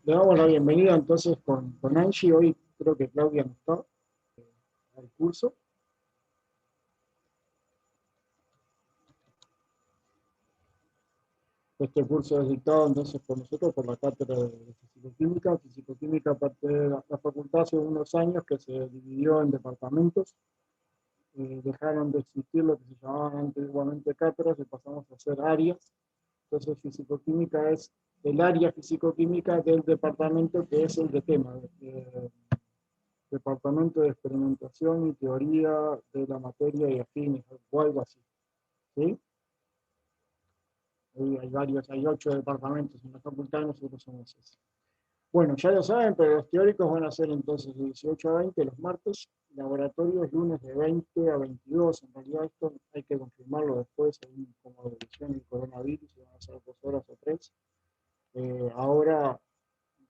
Le damos la bienvenida entonces con Angie. Hoy creo que Claudia no está al curso. Este curso es dictado entonces por nosotros, por la cátedra de Fisicoquímica. Fisicoquímica, aparte de la facultad, hace unos años que se dividió en departamentos. Dejaron de existir lo que se llamaban antiguamente cátedras y pasamos a ser áreas. Entonces, Fisicoquímica es el área fisicoquímica del departamento que es el de tema. Departamento de Experimentación y Teoría de la Materia y Afines, o algo así. ¿Sí? Hay varios, hay 8 departamentos en la facultad, nosotros somos ese. Bueno, ya lo saben, pero los teóricos van a ser entonces de 18 a 20 los martes, laboratorios lunes de 20 a 22. En realidad esto hay que confirmarlo después, hay como evolución del coronavirus, y van a ser 2 horas o 3. Ahora,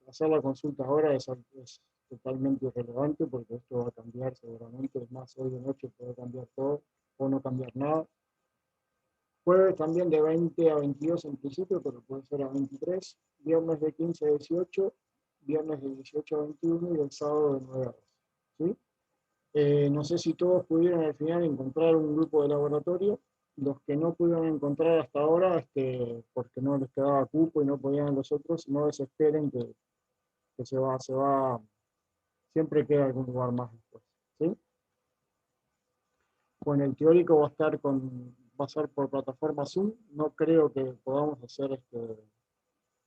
hacer la consulta ahora es totalmente irrelevante porque esto va a cambiar seguramente. Es más, hoy de noche puede cambiar todo o no cambiar nada. Jueves también de 20 a 22 en principio, pero puede ser a 23. Viernes de 15 a 18, viernes de 18 a 21 y el sábado de 9 a 2. ¿Sí? No sé si todos pudieron al final encontrar un grupo de laboratorio. Los que no pudieron encontrar hasta ahora, porque no les quedaba cupo y no podían los otros, no desesperen que siempre queda algún lugar más después. ¿Sí? Bueno, el teórico va a ser por plataforma Zoom. No creo que podamos hacer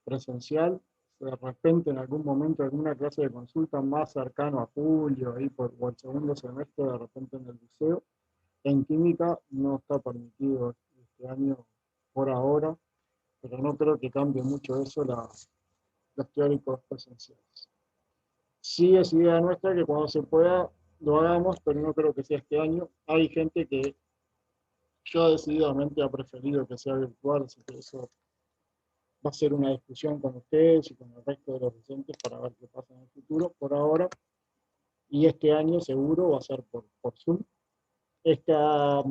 presencial. De repente, en algún momento, alguna clase de consulta más cercano a julio, ahí o el segundo semestre, de repente en el liceo. En química no está permitido este año por ahora, pero no creo que cambie mucho eso los teóricos presenciales. Sí es idea nuestra que cuando se pueda lo hagamos, pero no creo que sea este año. Hay gente que yo decididamente ha preferido que sea virtual, así que eso va a ser una discusión con ustedes y con el resto de los docentes para ver qué pasa en el futuro. Por ahora, y este año seguro va a ser por Zoom. Esta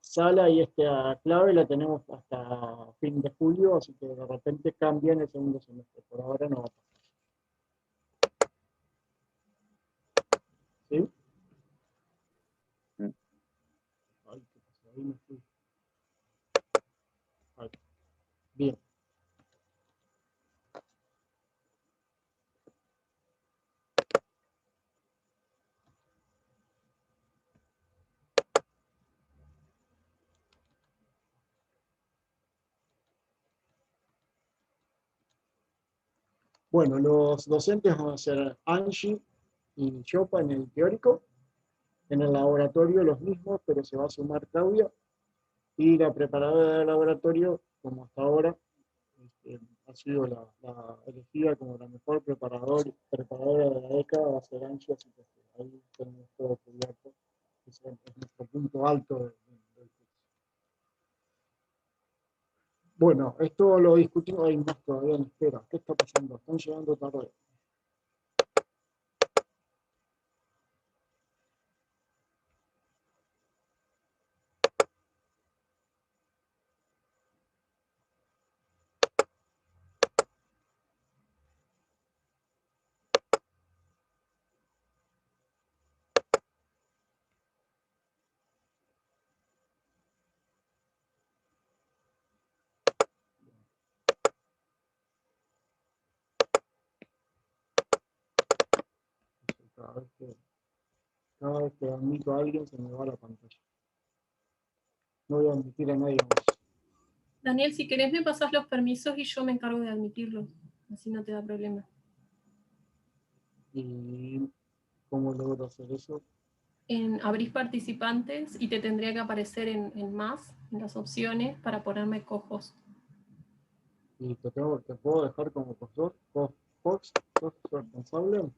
sala y esta clave la tenemos hasta fin de julio, así que de repente cambia en el segundo semestre. Por ahora no va a pasar. ¿Sí? Ay, ¿qué pasó? Ahí me fui. Ahí. Bien. Bueno, los docentes van a ser Angie y Chopa en el teórico. En el laboratorio los mismos, pero se va a sumar Claudia. Y la preparadora del laboratorio, como hasta ahora, ha sido la elegida como la mejor preparadora de la década, va a ser Angie, así que ahí tenemos todo cubierto. Es nuestro punto alto del curso. Bueno, esto lo discutimos, hay más todavía en espera. ¿Qué está pasando? Están llegando tarde. Cada vez que, cada vez que admito a alguien se me va la pantalla. No voy a admitir a nadie más. Daniel, si querés me pasas los permisos y yo me encargo de admitirlo. Así no te da problema. ¿Y cómo logro hacer eso? Abrís participantes y te tendría que aparecer en más, en las opciones, para ponerme cojos. ¿Y te puedo dejar como profesor? ¿Sos responsable?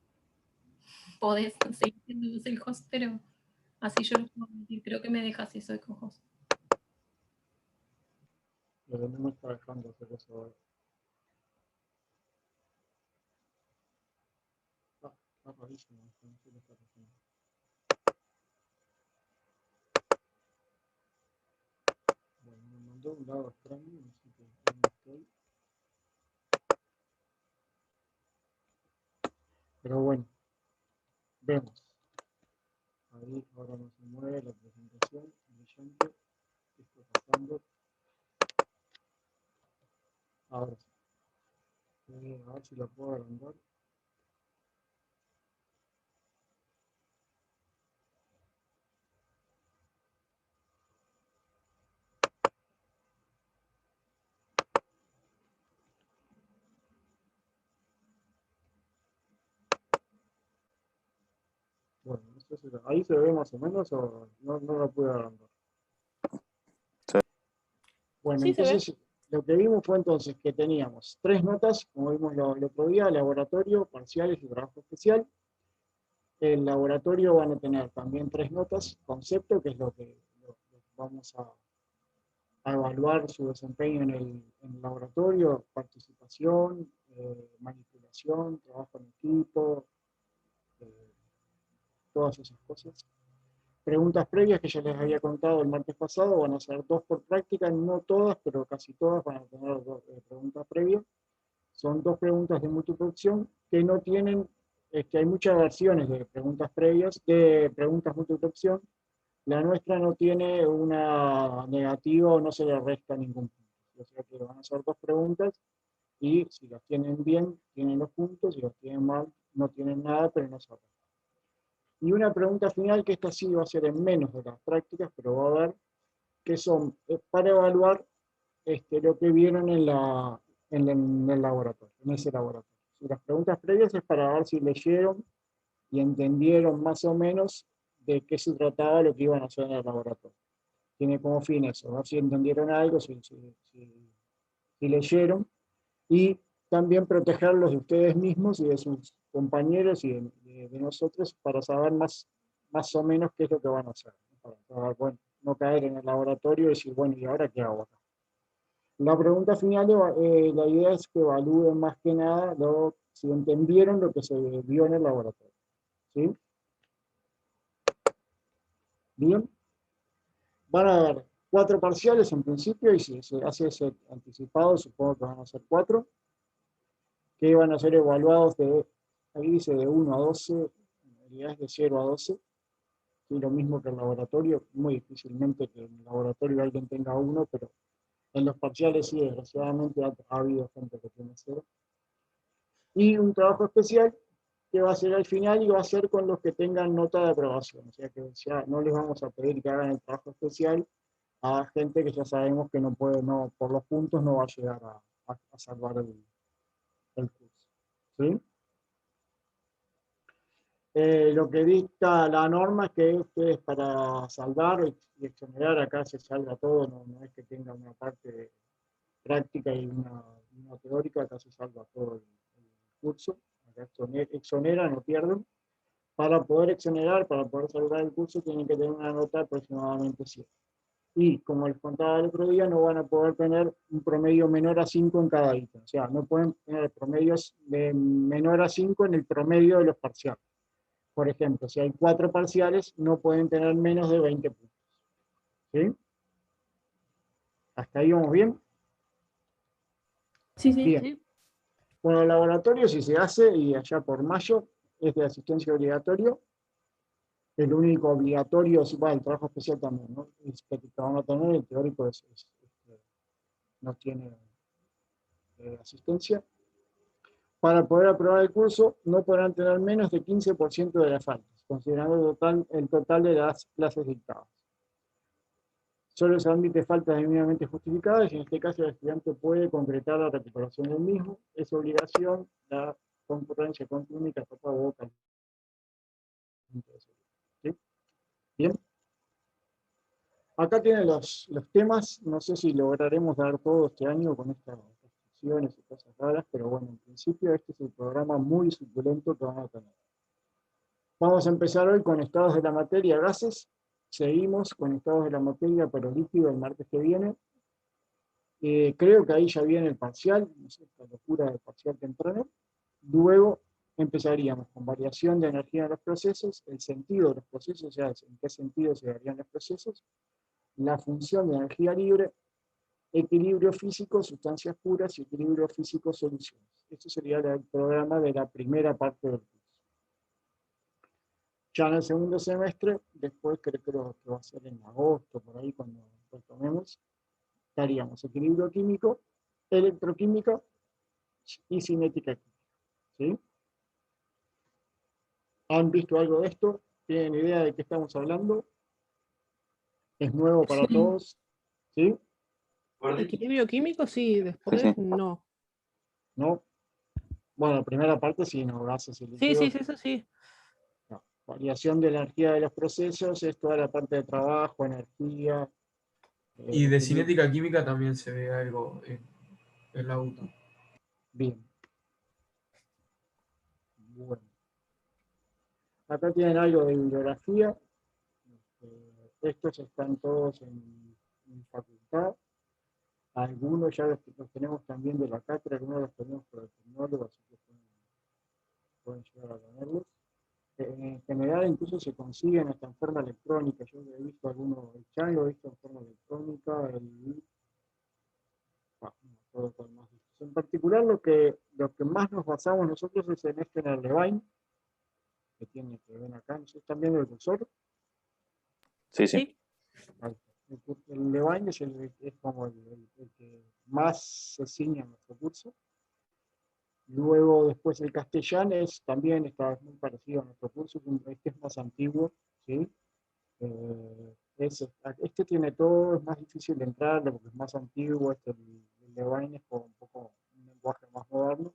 Podés seguir siendo vos el host, pero así yo lo puedo admitir. Creo que me dejas si soy co-host. No me está dejando hacer eso ahora. Está rarísimo, no sé qué está pasando. Bueno, me mandó un lado extraño, así que ahí estoy. Pero bueno, vemos. Ahí ahora no se mueve la presentación, brillante, esto pasando. Ahora sí. A ver si lo puedo agrandar. Bueno, ahí se ve más o menos o no lo pude agrandar. Sí. Bueno, Sí, se ve. entonces lo que vimos fue entonces que teníamos 3 notas, como vimos el otro día, laboratorio, parciales y trabajo especial. El laboratorio van a tener también 3 notas, concepto, que es lo que vamos a evaluar su desempeño en el laboratorio, participación, manipulación, trabajo en equipo, todas esas cosas. Preguntas previas que ya les había contado el martes pasado, van a ser 2 por práctica, no todas, pero casi todas van a tener preguntas previas. Son 2 preguntas de múltiple opción que no tienen, hay muchas versiones de preguntas previas, de preguntas múltiple opción. La nuestra no tiene una negativa o no se le resta ningún punto. O sea que van a ser 2 preguntas y si las tienen bien, tienen los puntos, si las tienen mal, no tienen nada, pero no se resta. Y una pregunta final, que esta sí va a ser en menos de las prácticas, pero va a ver, que son para evaluar lo que vieron en el laboratorio, en ese laboratorio. Y las preguntas previas es para ver si leyeron y entendieron más o menos de qué se trataba lo que iban a hacer en el laboratorio. Tiene como fin eso, ver si entendieron algo, si leyeron, y también protegerlos de ustedes mismos y de sus compañeros y de nosotros para saber más o menos qué es lo que van a hacer. Para saber, bueno, no caer en el laboratorio y decir, bueno, ¿y ahora qué hago acá? La pregunta final, la idea es que evalúen más que nada si entendieron lo que se vio en el laboratorio. ¿Sí? Bien. Van a haber 4 parciales en principio, y si se hace ese anticipado, supongo que van a ser 4, que van a ser evaluados ahí dice de 1 a 12, en realidad es de 0 a 12, y lo mismo que el laboratorio, muy difícilmente que en el laboratorio alguien tenga 1, pero en los parciales sí, desgraciadamente ha habido gente que tiene 0. Y un trabajo especial que va a ser al final y va a ser con los que tengan nota de aprobación. O sea que ya no les vamos a pedir que hagan el trabajo especial a gente que ya sabemos que no puede, por los puntos no va a llegar a salvar el curso. ¿Sí? Lo que dicta la norma es que ustedes para salvar y exonerar, acá se salva todo, no es que tenga una parte práctica y una teórica, acá se salva todo el curso, acá exonera, no pierden. Para poder exonerar, para poder salvar el curso, tienen que tener una nota de aproximadamente 7. Y como les contaba el otro día, no van a poder tener un promedio menor a 5 en cada ítem. O sea, no pueden tener promedios de menor a 5 en el promedio de los parciales. Por ejemplo, si hay 4 parciales, no pueden tener menos de 20 puntos. ¿Sí? ¿Hasta ahí vamos bien? Sí, sí. Bien. Sí. Bueno, el laboratorio si se hace, y allá por mayo, es de asistencia obligatorio. El único obligatorio, el trabajo especial también, ¿no? Es que van a tener, el teórico no tiene asistencia. Para poder aprobar el curso, no podrán tener menos de 15% de las faltas, considerando el total de las clases dictadas. Solo se admite faltas debidamente justificadas y en este caso el estudiante puede concretar la recuperación del mismo. Es obligación la concurrencia con túnica, tapabocas. ¿Sí? Bien. Acá tienen los temas, no sé si lograremos dar todo este año con estas restricciones y cosas raras, pero bueno, en principio este es el programa muy suculento que van a tener. Vamos a empezar hoy con estados de la materia, gases. Seguimos con estados de la materia para líquido el martes que viene. Creo que ahí ya viene el parcial, no sé, esta locura del parcial temprano. Luego empezaríamos con variación de energía en los procesos, el sentido de los procesos, o sea, en qué sentido se darían los procesos, la función de energía libre, equilibrio físico, sustancias puras y equilibrio físico, soluciones. Esto sería el programa de la primera parte del curso. Ya en el segundo semestre, después creo que va a ser en agosto, por ahí cuando retomemos, estaríamos equilibrio químico, electroquímica y cinética química. ¿Sí? ¿Han visto algo de esto? ¿Tienen idea de qué estamos hablando? ¿Es nuevo para Sí. todos? ¿Sí? Equilibrio químico, sí, después Sí. no. ¿No? Bueno, la primera parte sí, no, gases y Sí, sí, líquidos. sí, eso sí. No. Variación de la energía de los procesos, es toda la parte de trabajo, energía. Y de Equilibrio. cinética química también se ve algo en la UTU. Bien. Bueno. Acá tienen algo de bibliografía. Estos están todos en facultad. Algunos ya los tenemos también de la cátedra, algunos los tenemos por el tecnólogo, así que pueden llegar a tenerlos. En general incluso se consiguen hasta en forma electrónica. Yo he visto algunos, el Chan lo he visto en forma electrónica, no me acuerdo cuál más. En particular lo que más nos basamos nosotros es en en el Levine, que tiene que ver acá. ¿No están viendo el cursor? Sí, sí. Sí. El Levine es como el que más se ciña a nuestro curso. Luego después el castellano también está muy parecido a nuestro curso, este es más antiguo, ¿sí? Este tiene todo, es más difícil de entrar porque es más antiguo, el Levine es como un poco un lenguaje más moderno.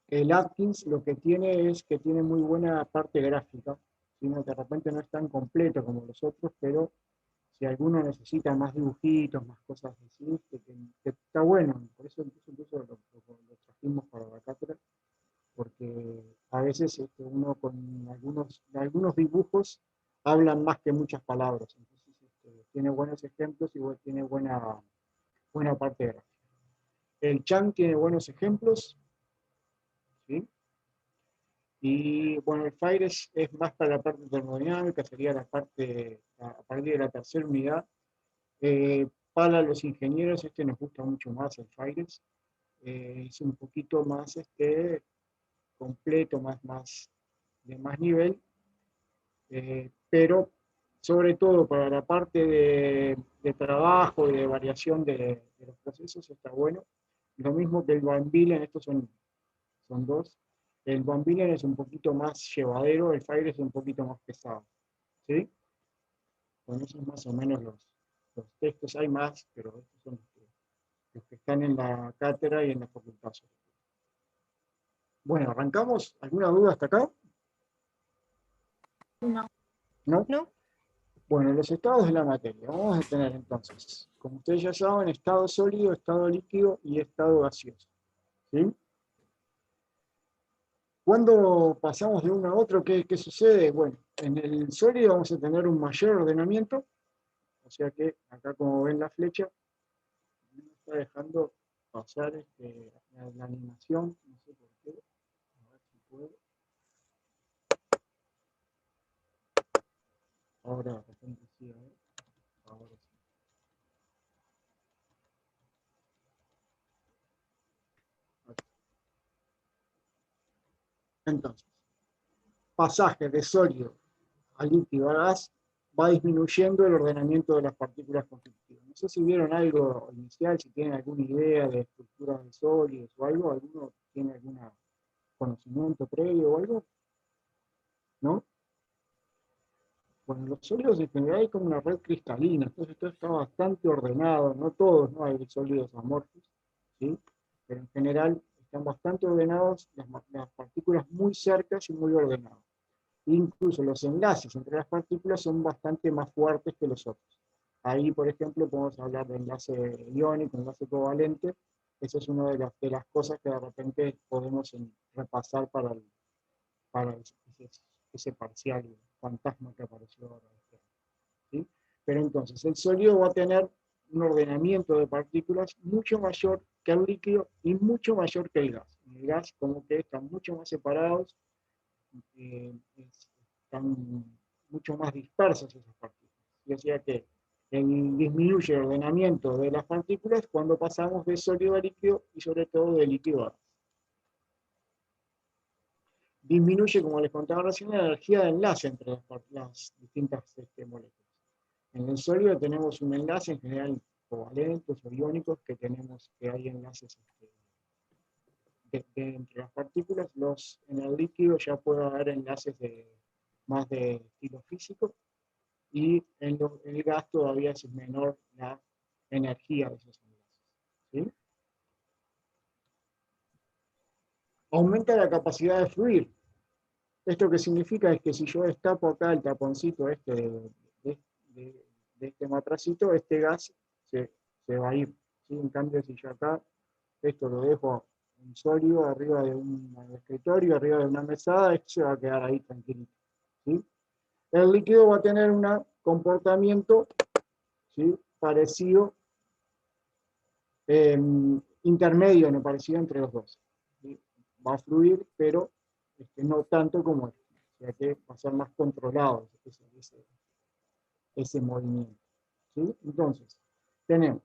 El Atkins lo que tiene es que tiene muy buena parte gráfica, sino que de repente no es tan completo como los otros, pero si alguno necesita más dibujitos, más cosas así, que está bueno, por eso incluso lo trajimos para la cátedra, porque a veces uno con algunos dibujos hablan más que muchas palabras, entonces tiene buenos ejemplos y tiene buena parte gráfica. El Chan tiene buenos ejemplos, ¿sí? Y bueno, el Fire es más para la parte termodinámica, sería la parte a partir de la tercera unidad. Para los ingenieros nos gusta mucho más el Fires, es un poquito más completo, de más nivel, pero sobre todo para la parte de trabajo y de variación de los procesos está bueno. Lo mismo que el Van Villen, estos son dos. El Van Villen es un poquito más llevadero, el Fire es un poquito más pesado. ¿Sí? Con esos más o menos los textos hay más, pero estos son los que están en la cátedra y en la facultad. Bueno, ¿arrancamos? ¿Alguna duda hasta acá? No. ¿No? ¿No? Bueno, los estados de la materia. Vamos a tener entonces, como ustedes ya saben, estado sólido, estado líquido y estado gaseoso. ¿Sí? Cuando pasamos de uno a otro, ¿qué sucede? Bueno, en el sólido vamos a tener un mayor ordenamiento, o sea que acá como ven la flecha, me está dejando pasar la animación, no sé por qué, a ver si puedo. Ahora de repente sí, a ver. Ahora sí. Entonces, pasaje de sólido a líquido a gas va disminuyendo el ordenamiento de las partículas constitutivas. No sé si vieron algo inicial, si tienen alguna idea de estructuras de sólidos o algo, ¿alguno tiene algún conocimiento previo o algo? ¿No? Bueno, los sólidos en general hay como una red cristalina, entonces todo está bastante ordenado, no todos, no hay sólidos amorfos, ¿sí? Pero en general están bastante ordenados, las partículas muy cercas y muy ordenadas. Incluso los enlaces entre las partículas son bastante más fuertes que los otros. Ahí, por ejemplo, podemos hablar de enlace iónico, enlace covalente. Esa es una de las cosas que de repente podemos repasar para ese parcial fantasma que apareció ahora. ¿Sí? Pero entonces, el sólido va a tener un ordenamiento de partículas mucho mayor que el líquido y mucho mayor que el gas. El gas como que están mucho más separados, están mucho más dispersas esas partículas. Y o sea que disminuye el ordenamiento de las partículas cuando pasamos de sólido a líquido y sobre todo de líquido a gas. disminuye, como les contaba recién, la energía de enlace entre las distintas moléculas. En el sólido tenemos un enlace en general covalentes o iónicos, que hay enlaces entre las partículas. En el líquido ya puede haber enlaces más de estilo físico, y en el gas todavía es menor la energía de esos enlaces. ¿Sí? Aumenta la capacidad de fluir. ¿Esto qué significa? Es que si yo destapo acá el taponcito de este matracito, este gas se va a ir. ¿Sí? En cambio, si yo acá esto lo dejo en sólido arriba de un escritorio, arriba de una mesada, esto se va a quedar ahí tranquilito. ¿Sí? El líquido va a tener un comportamiento, ¿sí?, parecido, intermedio, no parecido entre los dos. ¿Sí? Va a fluir, pero no tanto como este. O sea que va a ser más controlado ese movimiento. ¿Sí? Entonces, tenemos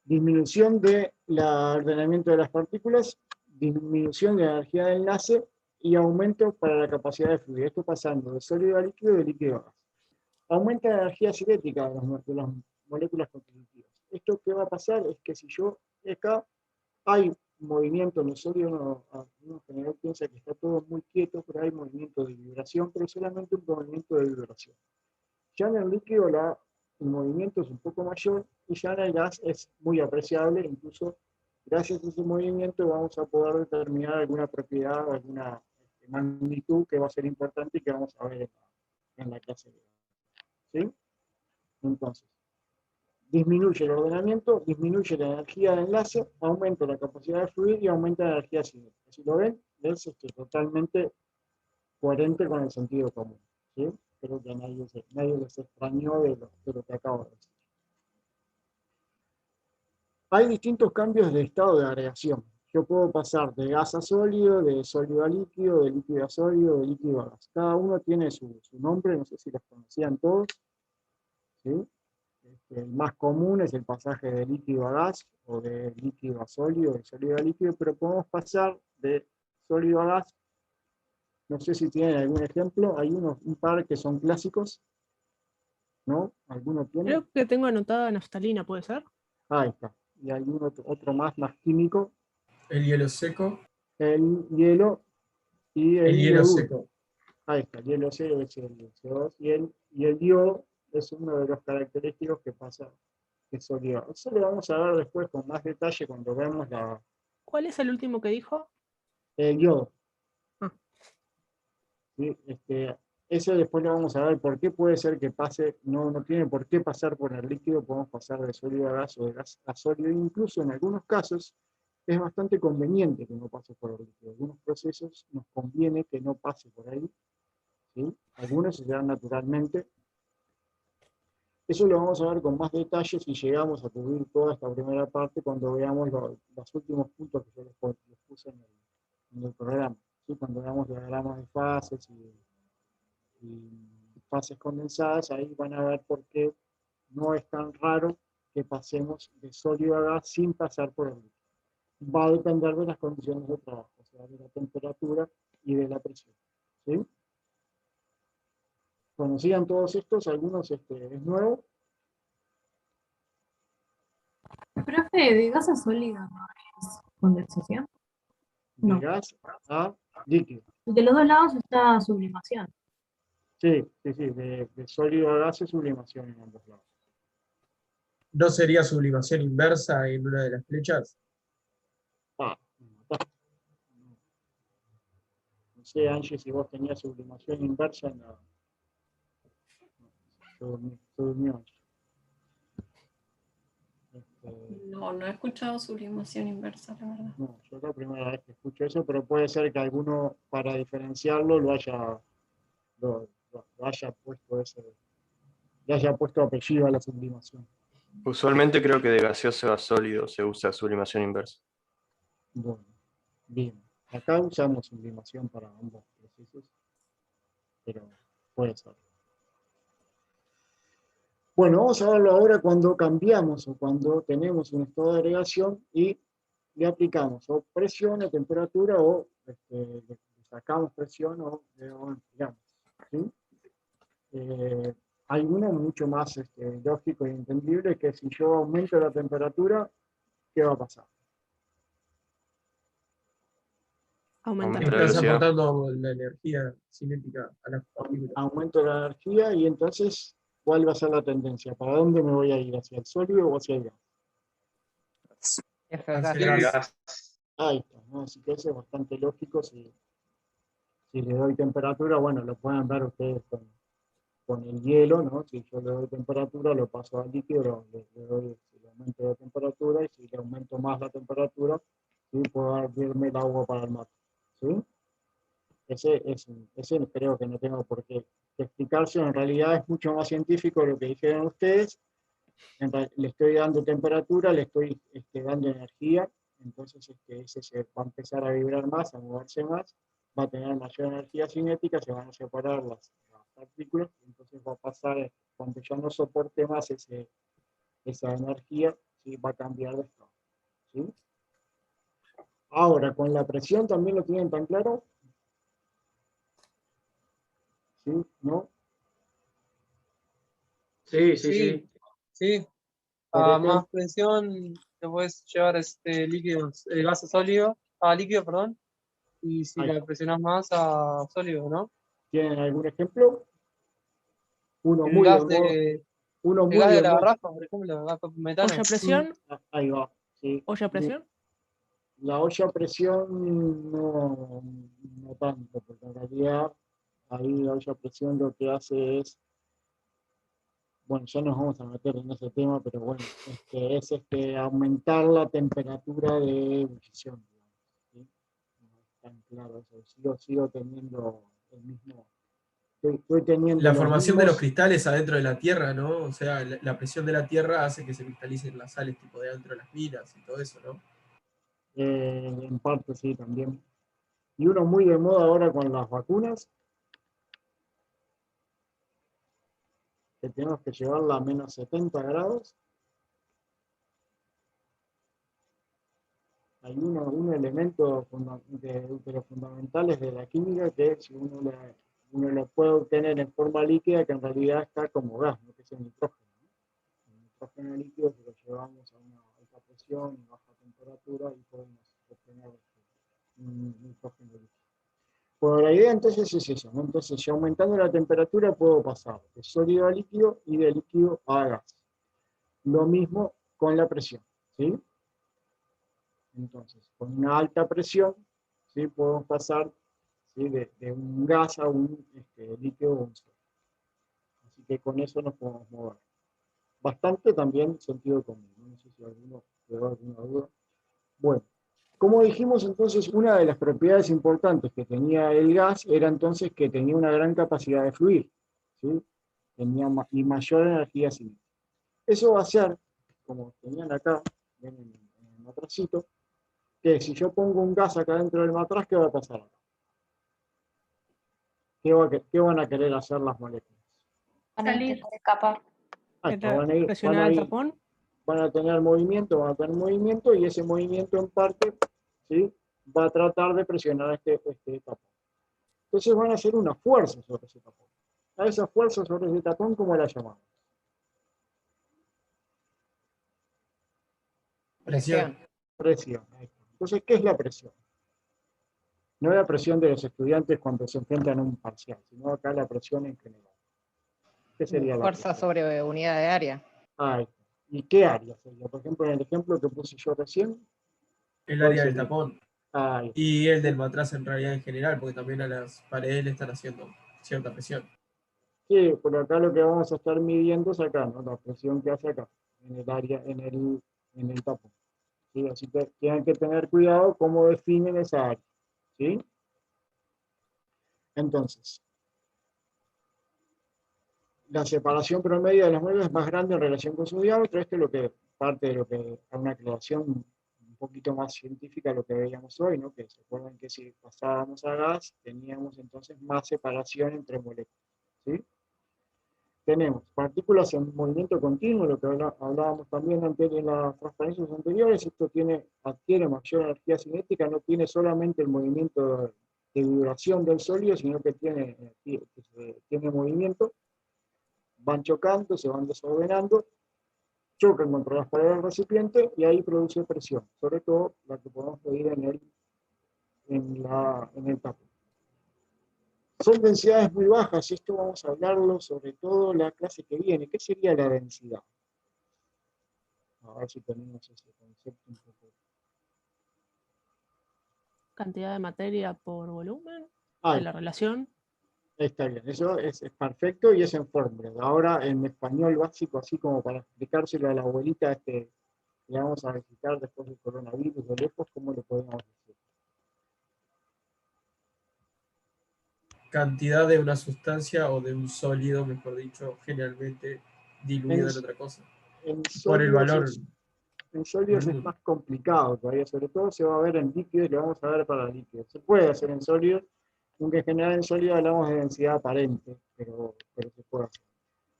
disminución del ordenamiento de las partículas, disminución de la energía de enlace y aumento para la capacidad de fluir. Esto pasando de sólido a líquido y de líquido a gas. Aumenta la energía cinética de las moléculas constitutivas. ¿Esto qué va a pasar? Es que si yo acá hay movimiento en el sólido, uno en general piensa que está todo muy quieto, pero hay movimiento de vibración, pero solamente un movimiento de vibración. Ya en el líquido el movimiento es un poco mayor, y ya en el gas es muy apreciable. Incluso gracias a ese movimiento vamos a poder determinar alguna propiedad, alguna magnitud que va a ser importante y que vamos a ver en la clase de gas. ¿Sí? Entonces, disminuye el ordenamiento, disminuye la energía de enlace, aumenta la capacidad de fluir y aumenta la energía cinética. Si lo ven, es totalmente coherente con el sentido común. ¿Sí? Creo que nadie les extrañó de lo que acabo de decir. Hay distintos cambios de estado de agregación. Yo puedo pasar de gas a sólido, de sólido a líquido, de líquido a sólido, de líquido a gas. Cada uno tiene su nombre, no sé si los conocían todos. ¿Sí? El más común es el pasaje de líquido a gas, o de líquido a sólido, de sólido a líquido, pero podemos pasar de sólido a gas. No sé si tienen algún ejemplo. Hay un par que son clásicos, ¿no? ¿Alguno tiene? Creo que tengo anotada naftalina, ¿puede ser? Ahí está. Y hay otro más químico. El hielo seco. El hielo y el El hielo iodur. seco. Ahí está, el hielo seco es el CO2, y el yodo es uno de los característicos que pasa que es sólido. Eso lo vamos a ver después con más detalle cuando vemos ¿Cuál es el último que dijo? el yodo. Ah. ¿Sí? Eso después lo vamos a ver por qué puede ser que pase, no tiene por qué pasar por el líquido, podemos pasar de sólido a gas o de gas a sólido. Incluso en algunos casos es bastante conveniente que no pase por el líquido. Algunos procesos nos conviene que no pase por ahí. ¿Sí? Algunos se dan naturalmente. Eso lo vamos a ver con más detalle si llegamos a cubrir toda esta primera parte, cuando veamos los últimos puntos que yo les puse en el programa. ¿Sí? Cuando veamos diagramas de fases y fases condensadas, ahí van a ver por qué no es tan raro que pasemos de sólido a gas sin pasar por el líquido. Va a depender de las condiciones de trabajo, o sea, de la temperatura y de la presión. ¿Sí? ¿Conocían todos estos? Algunos es nuevo. Profe, ¿de gas a sólido no es condensación? De No. gas a líquido. De los dos lados está sublimación. Sí, de sólido a gas es sublimación en ambos lados. ¿No sería sublimación inversa en una de las flechas? No sé, Angie, si vos tenías sublimación inversa en se durmió. No he escuchado sublimación inversa, la verdad. No, yo es la primera vez que escucho eso, pero puede ser que alguno, para diferenciarlo, lo haya puesto le haya puesto apellido a la sublimación. Usualmente creo que de gaseoso a sólido se usa sublimación inversa. Bueno, bien. Acá usamos sublimación para ambos procesos, pero puede ser. Bueno, vamos a verlo ahora cuando cambiamos o cuando tenemos un estado de agregación y le aplicamos o presión o temperatura o le sacamos presión o enfriamos. ¿Sí? Hay uno mucho más lógico y entendible, que si yo aumento la temperatura, ¿qué va a pasar? Aumenta Aumenta la la Estás velocidad. aportando la energía cinética a las partículas. Aumento la energía y entonces, ¿cuál va a ser la tendencia? ¿Para dónde me voy a ir? ¿Hacia el sólido o hacia el gas? Hacia el Hacia gas. el gas. Ahí está, ¿no? Así que eso es bastante lógico. Si le doy temperatura, bueno, lo pueden ver ustedes con el hielo, ¿no? Si yo le doy temperatura, lo paso al líquido, le doy el aumento de temperatura, y si le aumento más la temperatura, ¿sí? Puedo abrirme el agua para el mate. ¿Sí? Ese creo que no tengo por qué explicarse, en realidad es mucho más científico lo que dijeron ustedes. Le estoy dando temperatura, le estoy dando energía, entonces ese se va a empezar a vibrar más, a moverse más, va a tener mayor energía cinética, se van a separar las partículas, entonces va a pasar, cuando ya no soporte más esa energía, ¿sí? Va a cambiar de estado. ¿Sí? Ahora, con la presión también lo tienen tan claro. ¿Sí? ¿No? Sí, Sí, sí. Por A ejemplo, más presión te puedes llevar líquidos, gas a sólido, a líquido, perdón, y si ahí, la presionas más a sólido, ¿no? ¿tienen algún ejemplo? Uno El muy de gas moda, de, uno el muy gas de de la moda. garrafa, por ejemplo, el gas con metano. olla a presión, Ahí va. ¿Sí? olla a presión. La olla a presión no tanto, porque en realidad ahí la olla a presión lo que hace es, bueno, ya nos vamos a meter en ese tema, pero bueno, es aumentar la temperatura de ebullición, digamos, ¿sí? No es tan claro eso, sigo teniendo el mismo, estoy teniendo La los formación de los mismos. cristales adentro de la Tierra, ¿no? O sea, la presión de la Tierra hace que se cristalicen las sales tipo de adentro de las minas y todo eso, ¿no? En parte sí también. Y uno muy de moda ahora con las vacunas, que tenemos que llevarla a menos 70 grados. Hay un elemento de los fundamentales de la química, que si uno lo puede obtener en forma líquida, que en realidad está como gas, ¿no? Que es el nitrógeno, ¿no? El nitrógeno líquido, si lo llevamos a una alta presión y baja temperatura, y podemos obtener un nitrógeno líquido. Bueno, la idea entonces es eso, ¿no? Entonces, ya aumentando la temperatura puedo pasar de sólido a líquido y de líquido a gas. Lo mismo con la presión, ¿sí? Entonces, con una alta presión, ¿sí? Podemos pasar, ¿sí? de un gas a un líquido o un sólido. Así que con eso nos podemos mover. Bastante también sentido común. No sé si alguno quedó alguna duda. Bueno, como dijimos entonces, una de las propiedades importantes que tenía el gas era entonces que tenía una gran capacidad de fluir, ¿sí? Tenía y mayor energía cinética. Eso va a ser, como tenían acá, en el matracito, que si yo pongo un gas acá dentro del matraz, ¿qué va a pasar acá? ¿Qué van a querer hacer las moléculas? Van a Salir. intentar escapar. Ahí está, van a ir, Presionar el tapón. van a tener movimiento, y ese movimiento en parte, ¿sí? Va a tratar de presionar este tapón. Entonces van a hacer una fuerza sobre ese tapón. A esa fuerza sobre ese tapón, ¿cómo la llamamos? Presión. Presión. Entonces, ¿qué es la presión? No es la presión de los estudiantes cuando se enfrentan a un parcial, sino acá la presión en general. ¿Qué sería la Fuerza presión? sobre unidad de área. Ahí está. ¿Y qué área sería? Por ejemplo, en el ejemplo que puse yo recién, El ¿cuál área del sería? tapón. Ahí está. Y el del matraz en realidad en general, porque también a las paredes le están haciendo cierta presión. Sí, por acá lo que vamos a estar midiendo es acá, ¿no? La presión que hace acá, en el área, en el tapón. ¿Sí? Así que tienen que tener cuidado cómo definen esa área. ¿Sí? Entonces, la separación promedio de las moléculas es más grande en relación con su diámetro. Esto es lo que parte de lo que a una aclaración un poquito más científica a lo que veíamos hoy, ¿no? Que se acuerdan que si pasábamos a gas, teníamos entonces más separación entre moléculas. ¿Sí? tenemos partículas en movimiento continuo, lo que hablábamos también antes en las transparencias anteriores. Esto adquiere mayor energía cinética, no tiene solamente el movimiento de vibración del sólido, sino que tiene movimiento, van chocando, se van desordenando, chocan contra las paredes del recipiente y ahí produce presión, sobre todo la que podemos medir en el tapón. Son densidades muy bajas, y esto vamos a hablarlo sobre todo la clase que viene. ¿Qué sería la densidad? A ver si tenemos ese concepto un poco. Cantidad de materia por volumen, Ah, de la relación. está bien, eso es perfecto y es en fórmula. Ahora en español básico, así como para explicárselo a la abuelita que le vamos a visitar después del coronavirus de lejos, ¿cómo le podemos decir? Cantidad de una sustancia o de un sólido, mejor dicho, generalmente diluido en otra cosa. Por el valor. En sólidos es más complicado todavía, sobre todo se va a ver en líquidos, lo vamos a ver para líquidos. Se puede hacer en sólidos, aunque en general en sólidos hablamos de densidad aparente, pero se puede hacer.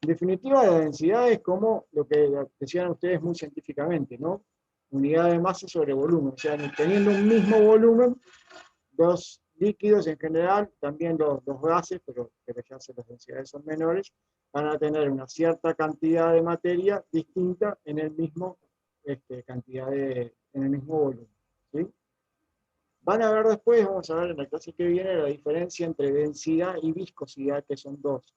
En definitiva, la densidad es como lo que decían ustedes muy científicamente, ¿no? Unidad de masa sobre volumen, o sea, teniendo un mismo volumen, dos líquidos en general, también los gases, pero ya las densidades son menores, van a tener una cierta cantidad de materia distinta en el mismo en el mismo volumen. ¿Sí? Van a ver después, vamos a ver en la clase que viene, la diferencia entre densidad y viscosidad, que son dos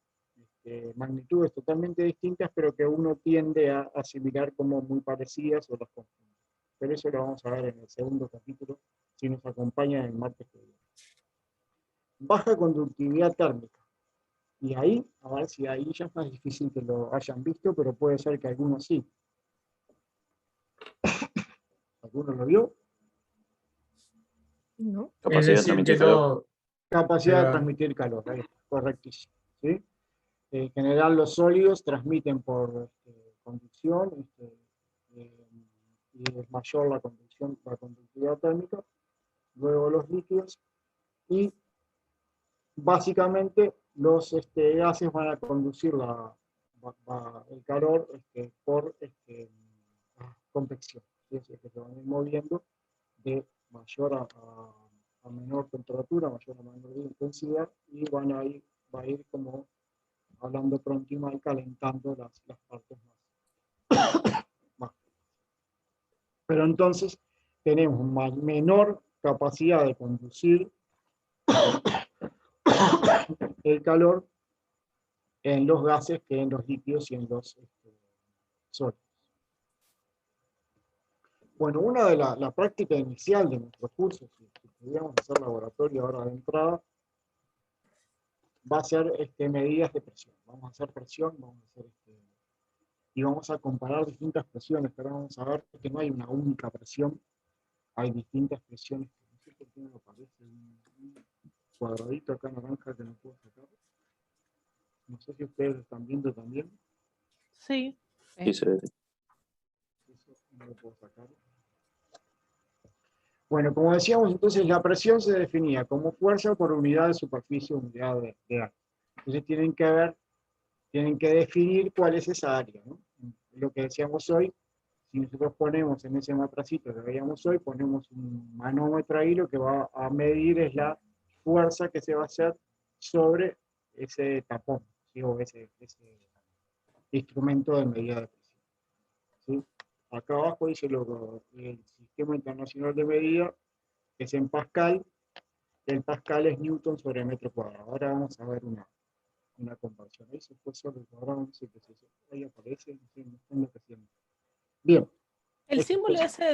magnitudes totalmente distintas, pero que uno tiende a asimilar como muy parecidas o las confunde. Pero eso lo vamos a ver en el segundo capítulo, si nos acompaña el martes que viene. Baja conductividad térmica. Y ahí, a ver si ahí ya es más difícil que lo hayan visto, pero puede ser que algunos sí. ¿Alguno lo vio? No. Es Capacidad de decir, transmitir que calor. no. Capacidad de transmitir calor, ahí está, correctísimo. ¿Sí? En general los sólidos transmiten por conducción y es mayor la conductividad térmica, luego los líquidos, y básicamente los gases van a conducir el calor por convección, es decir, que se van a ir moviendo de mayor a menor temperatura, mayor a menor intensidad, y va a ir como hablando pronto calentando las partes más. Pero entonces tenemos menor capacidad de conducir el calor en los gases que en los líquidos y en los sólidos. Bueno, una de la práctica inicial de nuestros cursos, si pudiéramos hacer laboratorio ahora de entrada, va a ser medidas de presión. Vamos a hacer presión, y vamos a comparar distintas presiones, pero vamos a ver que no hay una única presión, hay distintas presiones. No sé por qué me aparece un cuadradito acá naranja que no puedo sacar. No sé si ustedes lo están viendo también. Sí. Sí, se ve. Eso no lo puedo sacar. Bueno, como decíamos, entonces la presión se definía como fuerza por unidad de superficie, unidad de área. Entonces tienen que definir cuál es esa área, ¿no? Lo que decíamos hoy, si nosotros ponemos en ese matracito que veíamos hoy, ponemos un manómetro ahí, lo que va a medir es la fuerza que se va a hacer sobre ese tapón, ¿sí? O ese instrumento de medida de presión. ¿Sí? Acá abajo dice el Sistema Internacional de Medida, que es en Pascal. El Pascal es Newton sobre metro cuadrado. Ahora vamos a ver una comparación. Ahí se fue solo el cuadrado, no sé qué es eso. Ahí aparece, no sé lo que haciendo. Bien. El símbolo ese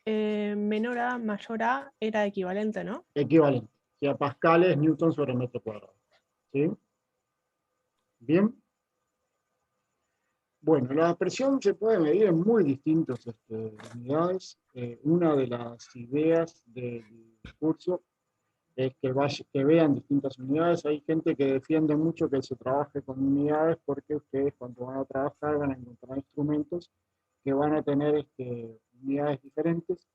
de menor a, mayor a, era equivalente, ¿no? Equivalente. O sea, Pascal es Newton sobre metro cuadrado. ¿Sí? Bien. Bueno, la presión se puede medir en muy distintas unidades. Una de las ideas del curso es que vean distintas unidades. Hay gente que defiende mucho que se trabaje con unidades porque ustedes cuando van a trabajar van a encontrar instrumentos que van a tener unidades diferentes.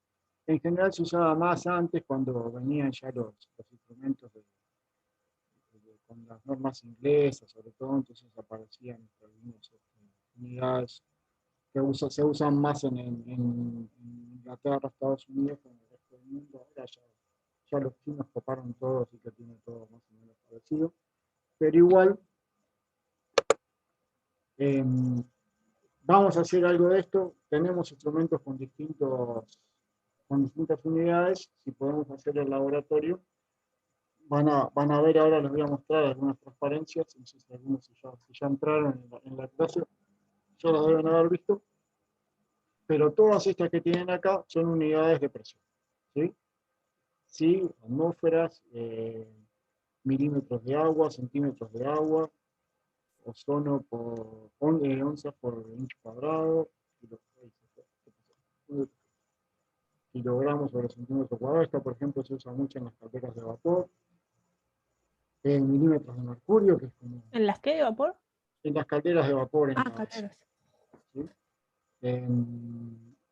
En general se usaba más antes cuando venían ya los instrumentos con las normas inglesas, sobre todo, entonces aparecían algunas unidades que se usan más en Inglaterra, Estados Unidos, que en el resto del mundo. Ahora ya los chinos coparon todo, así que tiene todo más o menos parecido. Pero igual, vamos a hacer algo de esto. Tenemos instrumentos con distintas unidades. Si podemos hacer el laboratorio, van a ver ahora, les voy a mostrar algunas transparencias. No sé si algunos si ya entraron en la clase, ya las deben haber visto. Pero todas estas que tienen acá son unidades de presión. ¿Sí? Atmósferas, milímetros de agua, centímetros de agua, ozono por onzas por inch cuadrado, kilogramos sobre centímetro cuadrado. Esta, por ejemplo, se usa mucho en las calderas de vapor. Milímetros de mercurio, que es como ¿En las que de vapor? en las calderas de vapor. Calderas. ¿Sí?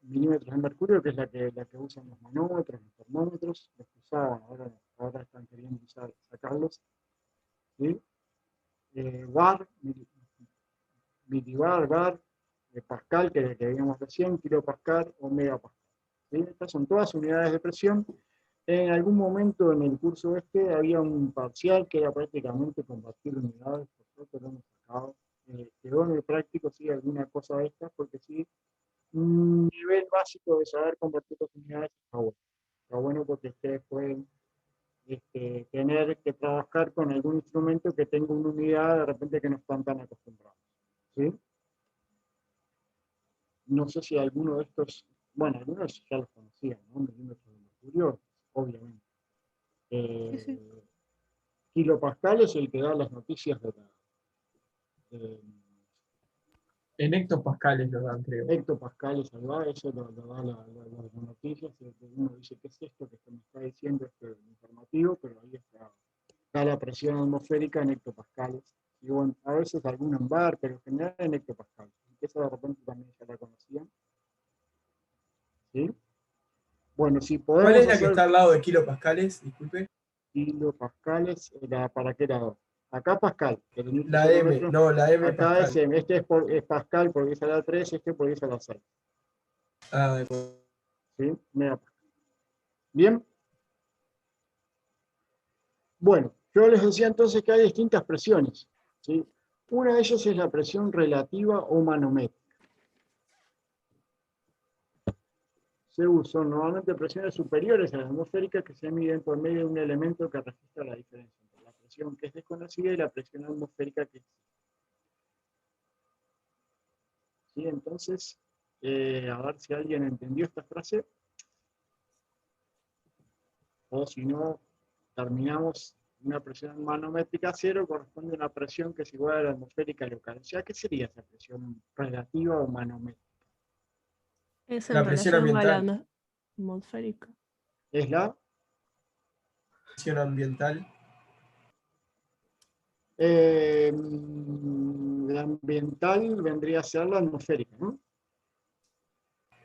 Milímetros de mercurio, que es la que usan los manómetros, los termómetros, los que usaban, ahora están queriendo sacarlos. ¿Sí? Bar, milibar, bar, pascal, que veíamos recién, kilopascal o megapascal. ¿Sí? Estas son todas unidades de presión. En algún momento en el curso había un parcial que era prácticamente convertir unidades, por suerte lo hemos sacado. Quedó en el práctico, sí, alguna cosa de estas, porque sí, un nivel básico de saber convertir las unidades está bueno. Está bueno porque ustedes pueden tener que trabajar con algún instrumento que tenga una unidad de repente que no están tan acostumbrados. ¿Sí? No sé si alguno de estos, bueno, algunos ya los conocían, ¿no? Milímetros de mercurio, obviamente. Sí. Kilopascal es el que da las noticias En hectopascales lo dan, creo. hectopascales, eso lo da las noticias. Uno dice, ¿qué es esto que me está diciendo este informativo? Pero ahí está la presión atmosférica en hectopascales. Y bueno, a veces algún en bar, pero en general en hectopascales. Esa de repente también ya la conocían. ¿Sí? Bueno, si podemos ¿Cuál es la que hacer está al lado de kilopascales? Disculpe. kilopascales, ¿para qué lado? Acá Pascal, el unit La M, sociómetro. no, la M Acá pascal. este es Pascal porque es a la 3, porque es a la 6. Ah, de acuerdo. ¿Sí? Megapascal. Bien. Bueno, yo les decía entonces que hay distintas presiones. ¿Sí? Una de ellas es la presión relativa o manométrica. Se usan normalmente presiones superiores a la atmosférica que se miden por medio de un elemento que registra la diferencia entre la presión que es desconocida y la presión atmosférica que existe. ¿Sí? Entonces, a ver si alguien entendió esta frase. O si no, terminamos una presión manométrica cero, corresponde a una presión que es igual a la atmosférica local. O sea, ¿qué sería esa presión relativa o manométrica? Es La en presión relación a la ambiental. atmosférica. Es la Presión ambiental. la ambiental vendría a ser la atmosférica, ¿no?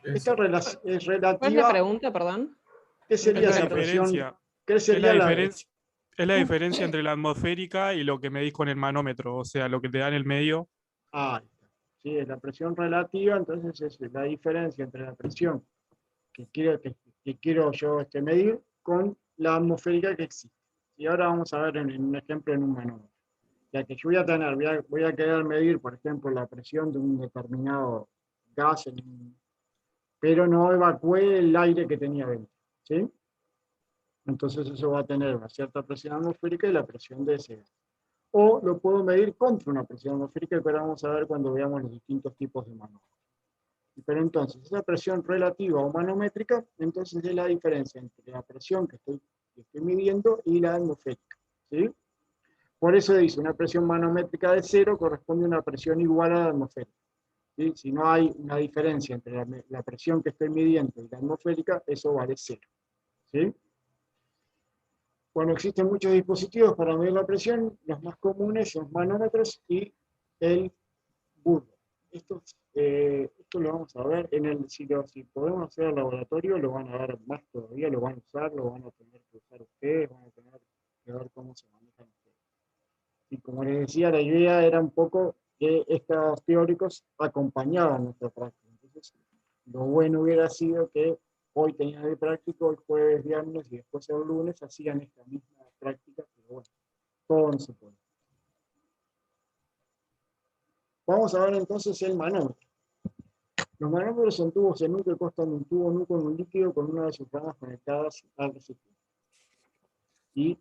Esta Eso. es ¿Cuál es la relativa. pregunta, perdón? ¿Qué No sería Es la entendí esa la pregunta. presión? diferencia. ¿Qué Es la sería la? diferencia. Es la diferencia entre la atmosférica y lo que medís con el manómetro, o sea, lo que te da en el medio. Ah, sí, es la presión relativa, entonces es la diferencia entre la presión que quiero yo medir con la atmosférica que existe. Y ahora vamos a ver en un ejemplo en un manómetro. Ya que yo voy a tener, voy a querer medir, por ejemplo, la presión de un determinado gas, pero no evacué el aire que tenía dentro. ¿Sí? Entonces eso va a tener una cierta presión atmosférica y la presión de ese gas. O lo puedo medir contra una presión atmosférica, pero vamos a ver cuando veamos los distintos tipos de manómetros. Pero entonces, esa presión relativa o manométrica, entonces es la diferencia entre la presión que estoy midiendo y la atmosférica. ¿Sí? Por eso dice, una presión manométrica de 0 corresponde a una presión igual a la atmosférica. ¿Sí? Si no hay una diferencia entre la presión que estoy midiendo y la atmosférica, eso vale 0. ¿Sí? Bueno, existen muchos dispositivos para medir la presión, los más comunes son manómetros y el burro. Esto lo vamos a ver si podemos hacer el laboratorio, lo van a ver más todavía, lo van a usar, lo van a tener que usar ustedes, van a tener que ver cómo se manejan ustedes. Y como les decía, la idea era un poco que estos teóricos acompañaban nuestra práctica. Entonces, lo bueno hubiera sido que hoy tenían el práctico, el jueves, viernes y después el lunes hacían esta misma práctica, pero bueno, todo no se puede. Vamos a ver entonces el manómetro. Los manómetros son tubos en U que constan de un tubo NU con un líquido con una de sus ramas conectadas al receptor. Y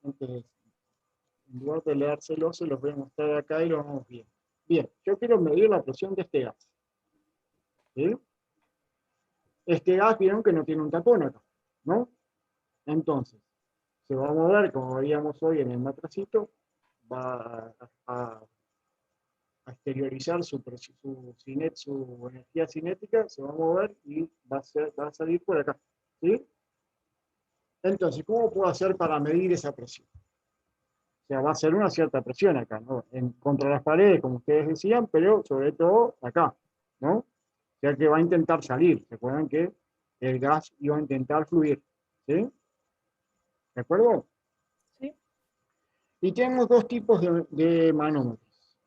antes, en lugar de leérselo, se los voy a mostrar acá y lo vamos bien. Bien, yo quiero medir la presión de este gas. ¿Sí? Este gas, vieron que no tiene un tapón acá, ¿no? Entonces, se va a mover, como veíamos hoy en el matracito, va a exteriorizar su energía cinética, se va a mover y va a salir por acá. ¿Sí? Entonces, ¿cómo puedo hacer para medir esa presión? O sea, va a ser una cierta presión acá, ¿no? Contra las paredes, como ustedes decían, pero sobre todo acá, ¿no? O sea que va a intentar salir. ¿Se acuerdan que el gas iba a intentar fluir? ¿Sí? ¿De acuerdo? Sí. Y tenemos dos tipos de manómetros.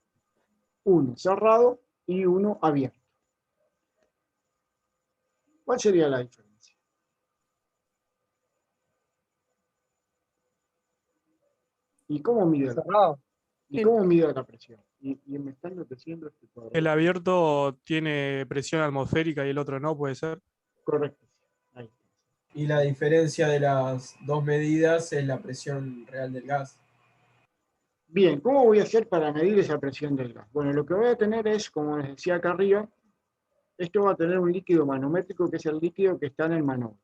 Uno cerrado y uno abierto. ¿Cuál sería la diferencia? ¿Y cómo mide Cerrado. la presión? Y me están enloqueciendo este cuadro. El abierto tiene presión atmosférica y el otro no, puede ser. Correcto. Ahí está. Y la diferencia de las dos medidas es la presión real del gas. Bien, ¿cómo voy a hacer para medir esa presión del gas? Bueno, lo que voy a tener es, como les decía acá arriba, esto va a tener un líquido manométrico, que es el líquido que está en el manómetro.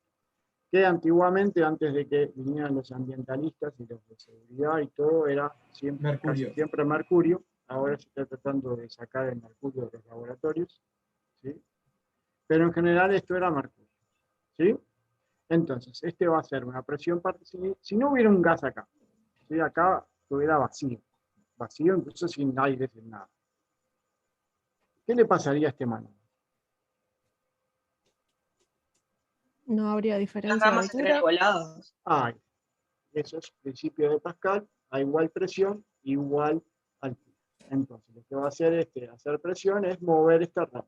Que antiguamente, antes de que vinieran los ambientalistas y los de seguridad y todo, era siempre, Mercurio. casi siempre mercurio. Ahora se está tratando de sacar el mercurio de los laboratorios, ¿sí? Pero en general esto era mercurio, ¿sí? Entonces, este va a ser una presión, si no hubiera un gas acá, ¿sí? Acá estuviera vacío, incluso sin aire, sin nada. ¿Qué le pasaría a este manómetro? No habría Las diferencia de ramas estarían altura. igualadas. Eso es principio de Pascal, a igual presión, igual altura. Entonces, lo que va a hacer hacer presión es mover esta rama.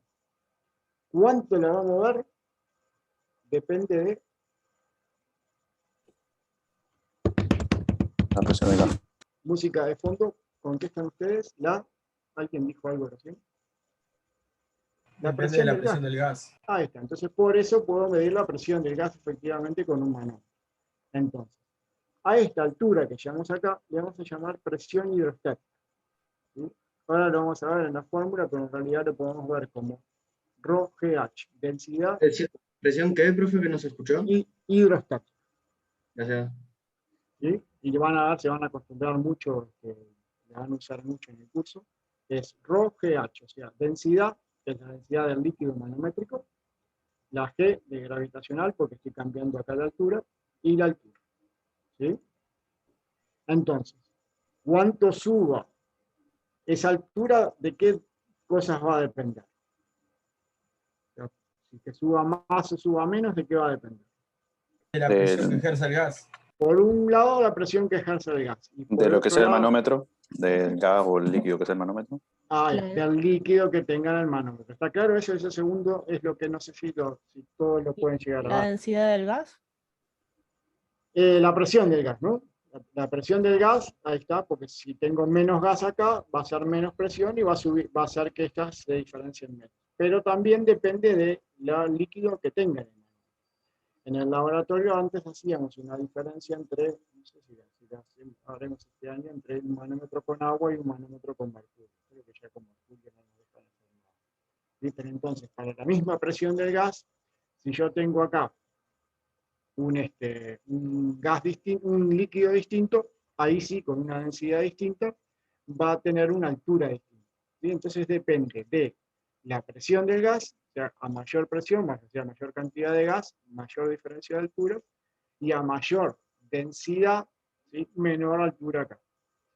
¿Cuánto la va a mover? Depende de la presión del gas. música de fondo. ¿Con qué están ustedes? ¿Alguien dijo algo recién? Depende de la presión del gas. Ahí está. Entonces, por eso puedo medir la presión del gas efectivamente con un manómetro. Entonces, a esta altura que llamamos acá, le vamos a llamar presión hidrostática. ¿Sí? Ahora lo vamos a ver en la fórmula, pero en realidad lo podemos ver como ρGH, densidad. ¿Presión qué, profe, que no se escuchó? Y hidrostática. Gracias. ¿Sí? Y se van a acostumbrar mucho, la van a usar mucho en el curso. Es ρGH, o sea, densidad, que es la densidad del líquido manométrico, la G de gravitacional, porque estoy cambiando acá la altura, y la altura. ¿Sí? Entonces, ¿cuánto suba esa altura? ¿De qué cosas va a depender? Si que suba más o suba menos, ¿de qué va a depender? De la presión que ejerce el gas. Por un lado, la presión que ejerce el gas. Y por de lo que es otro el lado, manómetro, del gas o el líquido que es el manómetro. Del líquido que tenga en el manómetro. ¿Está claro? Ese segundo es lo que no sé si todos lo pueden llegar a ¿La dar. densidad del gas? La presión del gas, ¿no? La presión del gas, ahí está, porque si tengo menos gas acá, va a ser menos presión y va a hacer que estas se diferencien menos. Pero también depende del líquido que tenga en el manómetro. En el laboratorio antes hacíamos una diferencia entre, no sé si haremos este año, entre un manómetro con agua y un manómetro con mercurio. Creo que ya con mercurio no nos dejan hacer nada. ¿Sí? Pero entonces, para la misma presión del gas, si yo tengo acá un gas distinto, un líquido distinto, ahí sí, con una densidad distinta, va a tener una altura distinta. ¿Sí? Entonces depende de la presión del gas, o sea, a mayor presión, o sea, mayor cantidad de gas, mayor diferencia de altura, y a mayor densidad, ¿sí? Menor altura acá,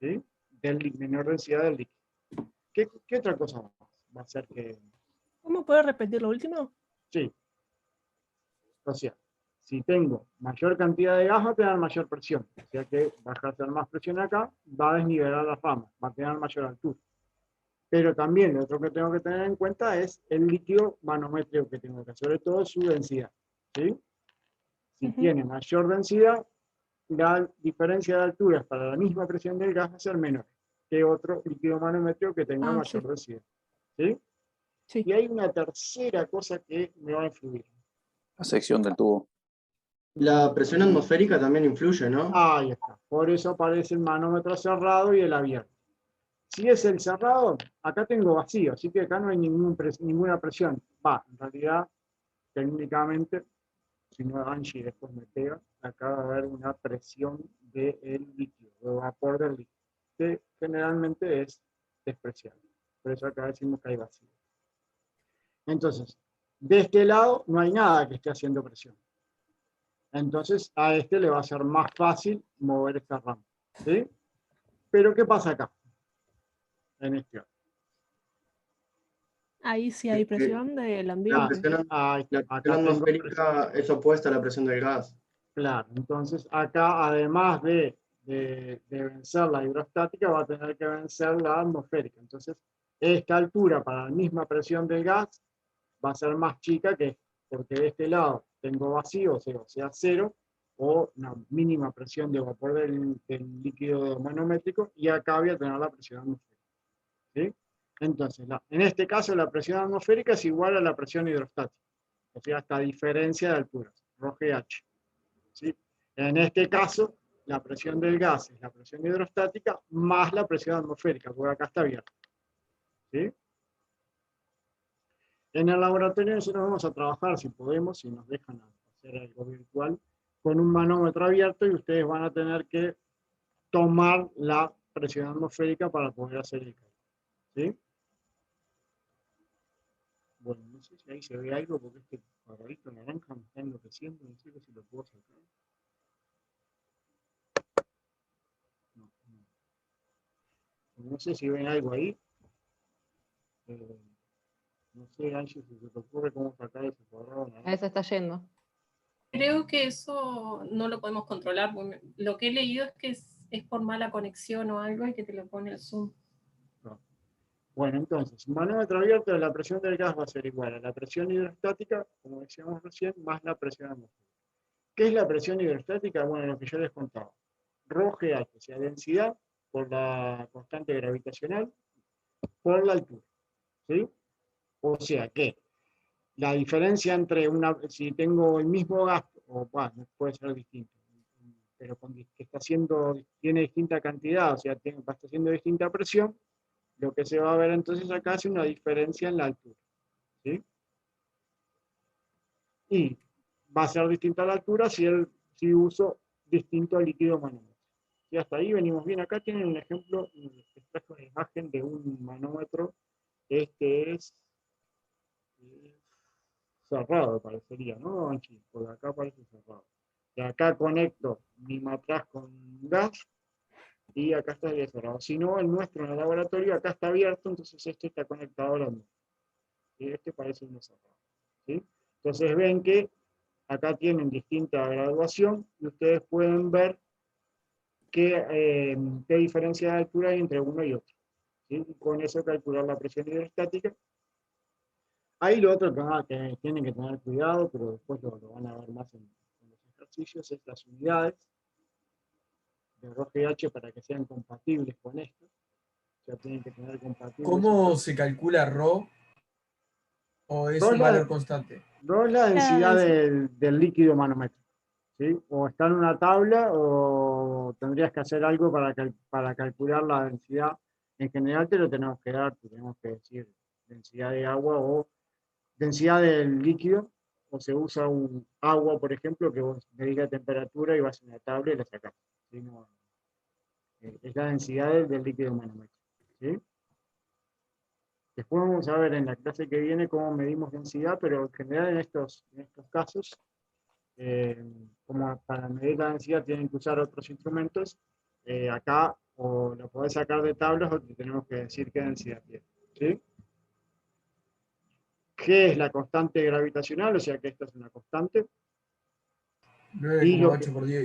¿sí? Menor densidad del líquido. ¿Qué otra cosa va a hacer que...? ¿Cómo puedes repetir lo último? Sí. O sea, Si tengo mayor cantidad de gas, va a tener mayor presión. O sea que va a hacer más presión acá, va a desnivelar las ramas, va a tener mayor altura. Pero también lo otro que tengo que tener en cuenta es el líquido manométrico que tengo que, sobre todo su densidad. ¿Sí? Si tiene mayor densidad, la diferencia de alturas para la misma presión del gas va a ser menor que otro líquido manométrico que tenga mayor densidad. ¿Sí? Sí. Y hay una tercera cosa que me va a influir. La sección del tubo. La presión atmosférica también influye, ¿no? Ahí está. Por eso aparece el manómetro cerrado y el abierto. Si es el cerrado, acá tengo vacío, así que acá no hay ninguna presión. Va, en realidad, técnicamente, si no Angie después me pega, acá va a haber una presión del líquido, de vapor del líquido, que generalmente es despreciable. Por eso acá decimos que hay vacío. Entonces, de este lado no hay nada que esté haciendo presión. Entonces, a este le va a ser más fácil mover esta rama. ¿Sí? Pero, ¿qué pasa acá? En este lado. Ahí sí hay presión del La ambiente. presión, Ahí está. la Acá presión tengo atmosférica es opuesta a la presión del gas. Claro, entonces acá además de vencer la hidrostática va a tener que vencer la atmosférica. Entonces esta altura para la misma presión del gas va a ser más chica que esta, porque de este lado tengo vacío, o sea cero, o una mínima presión de vapor del líquido manométrico, y acá voy a tener la presión atmosférica. ¿Sí? Entonces, en este caso la presión atmosférica es igual a la presión hidrostática, o sea, hasta diferencia de alturas, ρGH. ¿Sí? En este caso, la presión del gas es la presión hidrostática más la presión atmosférica, porque acá está abierta. ¿Sí? En el laboratorio nosotros vamos a trabajar, si podemos, si nos dejan hacer algo virtual, con un manómetro abierto, y ustedes van a tener que tomar la presión atmosférica para poder hacer el cálculo. ¿Sí? Bueno, no sé si ahí se ve algo, porque este cuadradito naranja me está enloqueciendo, no sé si lo puedo sacar. No sé si ven algo ahí. No sé, Angie, si se te ocurre cómo sacar ese cuadrado. Ahí se está yendo. Creo que eso no lo podemos controlar. Lo que he leído es que es por mala conexión o algo y que te lo pone el Zoom. No. Bueno, entonces, manómetro abierto de la presión del gas va a ser igual a la presión hidrostática, como decíamos recién, más la presión atmosférica. ¿Qué es la presión hidrostática? Bueno, lo que yo les contaba. ρGH, o sea, densidad por la constante gravitacional por la altura. ¿Sí? O sea que la diferencia entre si tengo el mismo gasto, o bueno, puede ser distinto, pero que tiene distinta cantidad, o sea, está haciendo distinta presión, lo que se va a ver entonces acá es una diferencia en la altura. ¿Sí? Y va a ser distinta la altura si uso distinto líquido manómetro. Y hasta ahí venimos bien. Acá tienen un ejemplo, les traje una imagen de un manómetro. Este es cerrado, parecería, ¿no, Anchi? Por acá parece cerrado. Y acá conecto mi matraz con gas y acá estaría cerrado. Si no, el nuestro en el laboratorio acá está abierto, entonces este está conectado a la misma. Y este parece uno cerrado. ¿Sí? Entonces ven que acá tienen distinta graduación y ustedes pueden ver qué diferencia de altura hay entre uno y otro. ¿Sí? Y con eso calcular la presión hidrostática. Ahí lo otro que tienen que tener cuidado, pero después lo van a ver más en los ejercicios, es las unidades de ρGH para que sean compatibles con esto. O sea, tienen que tener compatibles. ¿Cómo se calcula ρ? ¿O es un valor constante? ρ es la densidad del líquido manométrico. ¿Sí? O está en una tabla o tendrías que hacer algo para calcular la densidad. En general te lo tenemos que dar, tenemos que decir densidad de agua o densidad del líquido, o se usa un agua, por ejemplo, que vos medís la temperatura y vas a una tabla y la sacás. ¿Sí? No, es la densidad del líquido manométrico. ¿Sí? Después vamos a ver en la clase que viene cómo medimos densidad, pero en general en estos casos, como para medir la densidad tienen que usar otros instrumentos, acá o lo podés sacar de tablas o te tenemos que decir qué densidad tiene. ¿Sí? G es la constante gravitacional, o sea que esta es una constante. 9,8 por 10.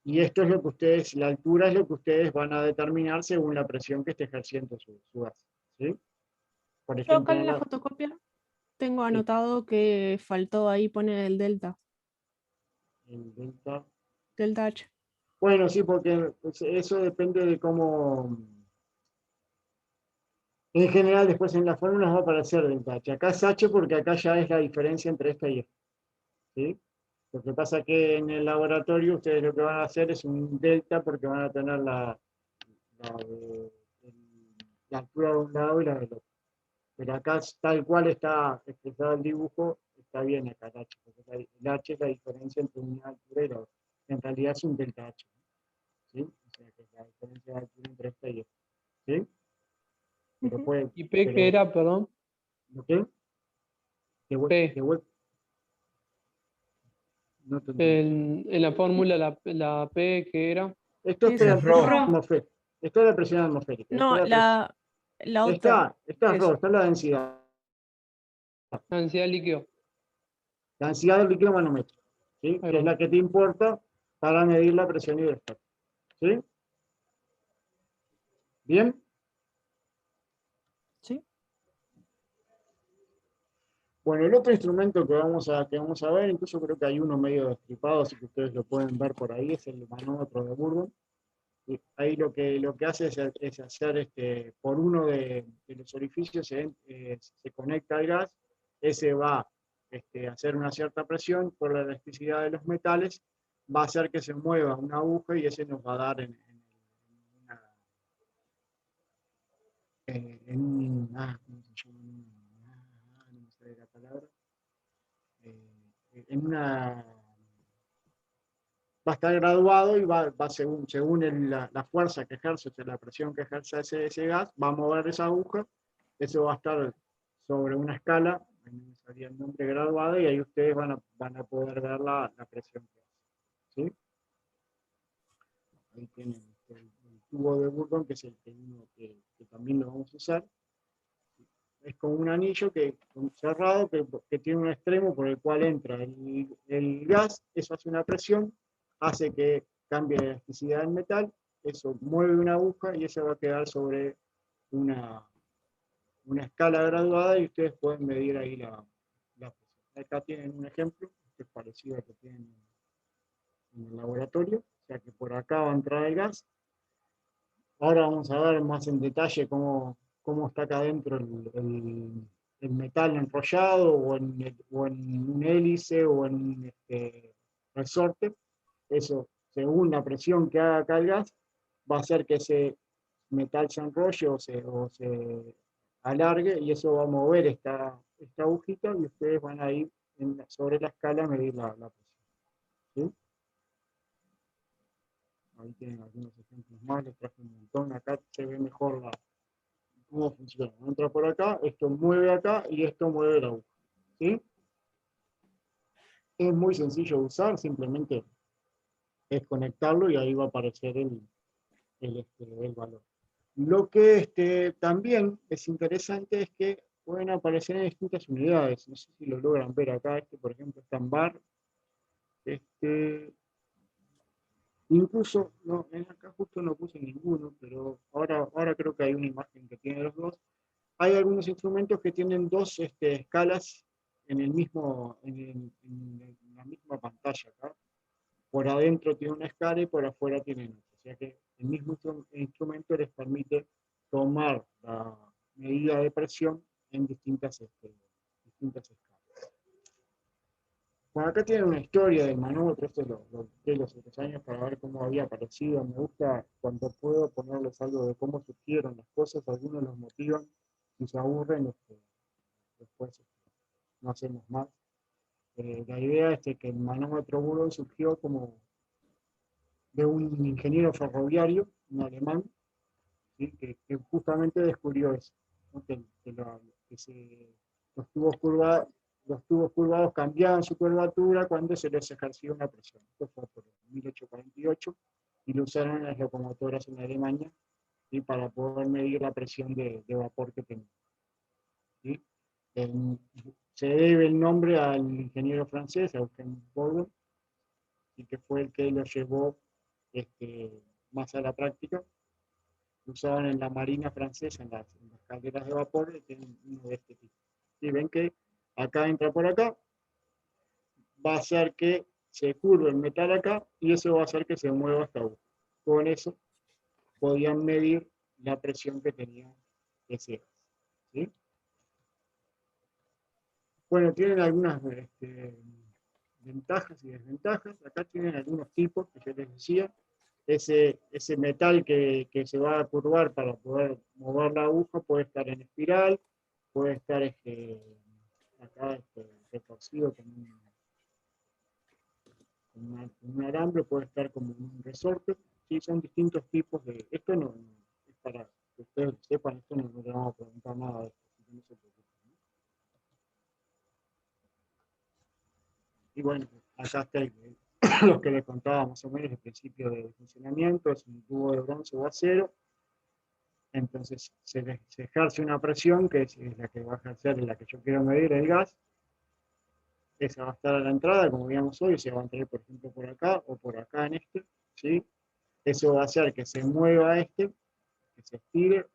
Y esto es lo que ustedes, la altura es lo que ustedes van a determinar según la presión que esté ejerciendo su gas. ¿Sí? Por Yo acá ejemplo, en la la- fotocopia tengo anotado que faltó ahí poner el delta, el delta. delta H. Bueno, sí, porque pues, eso depende de cómo. En general, después en las fórmulas va a aparecer delta H. Acá es H porque acá ya es la diferencia entre esta y esta. ¿Sí? Lo que pasa es que en el laboratorio ustedes lo que van a hacer es un delta porque van a tener la altura de un lado y la del otro. Pero acá tal cual está expresado el dibujo, está bien acá el H, porque el H es la diferencia entre una altura y la otra. En realidad es un delta H, ¿sí? O sea que es la diferencia de altura entre esta y esta, ¿sí? Pero puede, ¿Y P qué pero, era, perdón? ¿lo qué? P. No te entiendo. En la fórmula, la P que era. Esto Ese es Rho. atmosférica. Esto es la presión atmosférica. No, la otra. Está es- Rho, está la densidad. La densidad líquido. La densidad del líquido manómetro, ¿sí? Ahí Que es va. la que te importa para medir la presión hidrostática. ¿Sí? ¿Bien? Sí. Bueno, el otro instrumento que vamos a ver, incluso creo que hay uno medio destripado, así que ustedes lo pueden ver por ahí, es el manómetro de Bourdon. Y ahí lo que hace es hacer, por uno de los orificios se conecta el gas, ese va a hacer una cierta presión por la elasticidad de los metales, va a hacer que se mueva una aguja y ese nos va a dar ¿cómo se llama? No me sale la palabra. En una, va a estar graduado y va según la fuerza que ejerce, o sea, la presión que ejerce ese gas, va a mover esa aguja, eso va a estar sobre una escala, ahí me salía el nombre graduada, y ahí ustedes van a poder ver la presión que hace. ¿Sí? Ahí tienen el tubo de Bourdon, que es el que también lo vamos a usar. Es como un anillo cerrado que tiene un extremo por el cual entra el gas, eso hace una presión, hace que cambie la elasticidad del metal, eso mueve una aguja y eso va a quedar sobre una escala graduada y ustedes pueden medir ahí la presión. Acá tienen un ejemplo, que es parecido al que tienen en el laboratorio, o sea que por acá va a entrar el gas. Ahora vamos a ver más en detalle cómo está acá adentro el metal enrollado o en un hélice o en un resorte. Eso, según la presión que haga acá el gas, va a hacer que ese metal se enrolle o se alargue y eso va a mover esta agujita y ustedes van a ir sobre la escala a medir la presión. ¿Sí? Ahí tienen algunos ejemplos más, les traje un montón. Acá se ve mejor cómo funciona. Entra por acá, esto mueve acá y esto mueve la aguja. ¿Sí? Es muy sencillo de usar, simplemente es conectarlo y ahí va a aparecer el valor. Lo que también es interesante es que pueden aparecer en distintas unidades. No sé si lo logran ver acá. Por ejemplo, está en bar. Incluso, no, acá justo no puse ninguno, pero ahora creo que hay una imagen que tiene los dos. Hay algunos instrumentos que tienen dos escalas en la misma pantalla acá. Por adentro tiene una escala y por afuera tiene otra. O sea que el mismo instrumento les permite tomar la medida de presión en distintas escalas. Bueno, acá tienen una historia del manómetro, esto lo busqué los otros años para ver cómo había aparecido. Me gusta cuando puedo ponerles algo de cómo surgieron las cosas, algunos los motivan y se aburren, después no hacemos más. La idea es que el manómetro Bourdon surgió como de un ingeniero ferroviario, un alemán, ¿sí? que justamente descubrió eso, ¿no? Los tubos curvados cambiaban su curvatura cuando se les ejercía una presión. Esto fue por 1848 y lo usaron en las locomotoras en Alemania, ¿sí? Para poder medir la presión de vapor que tenían. ¿Sí? Se debe el nombre al ingeniero francés, a Eugène Bourdon, y que fue el que lo llevó más a la práctica. Lo usaban en la marina francesa, en las calderas de vapor, tienen uno de este tipo. Y ven que acá entra por acá, va a hacer que se curve el metal acá, y eso va a hacer que se mueva esta aguja. Con eso podían medir la presión que tenía ese gas, ¿sí? Bueno, tienen algunas ventajas y desventajas. Acá tienen algunos tipos que yo les decía. Ese metal que se va a curvar para poder mover la aguja puede estar en espiral, puede estar acá retorcido con un alambre, puede estar como un resorte. ¿Sí? Son distintos tipos de... Esto no es para que ustedes sepan, esto no le vamos a preguntar nada de esto, así que no se preocupen. Y bueno, acá está lo que les contaba más o menos el principio de funcionamiento, es un tubo de bronce o acero, entonces se ejerce una presión que es la que va a ejercer, la que yo quiero medir el gas, esa va a estar a la entrada, como veíamos hoy, se va a entrar por ejemplo por acá o por acá en ¿sí? Eso va a hacer que se mueva que se estire,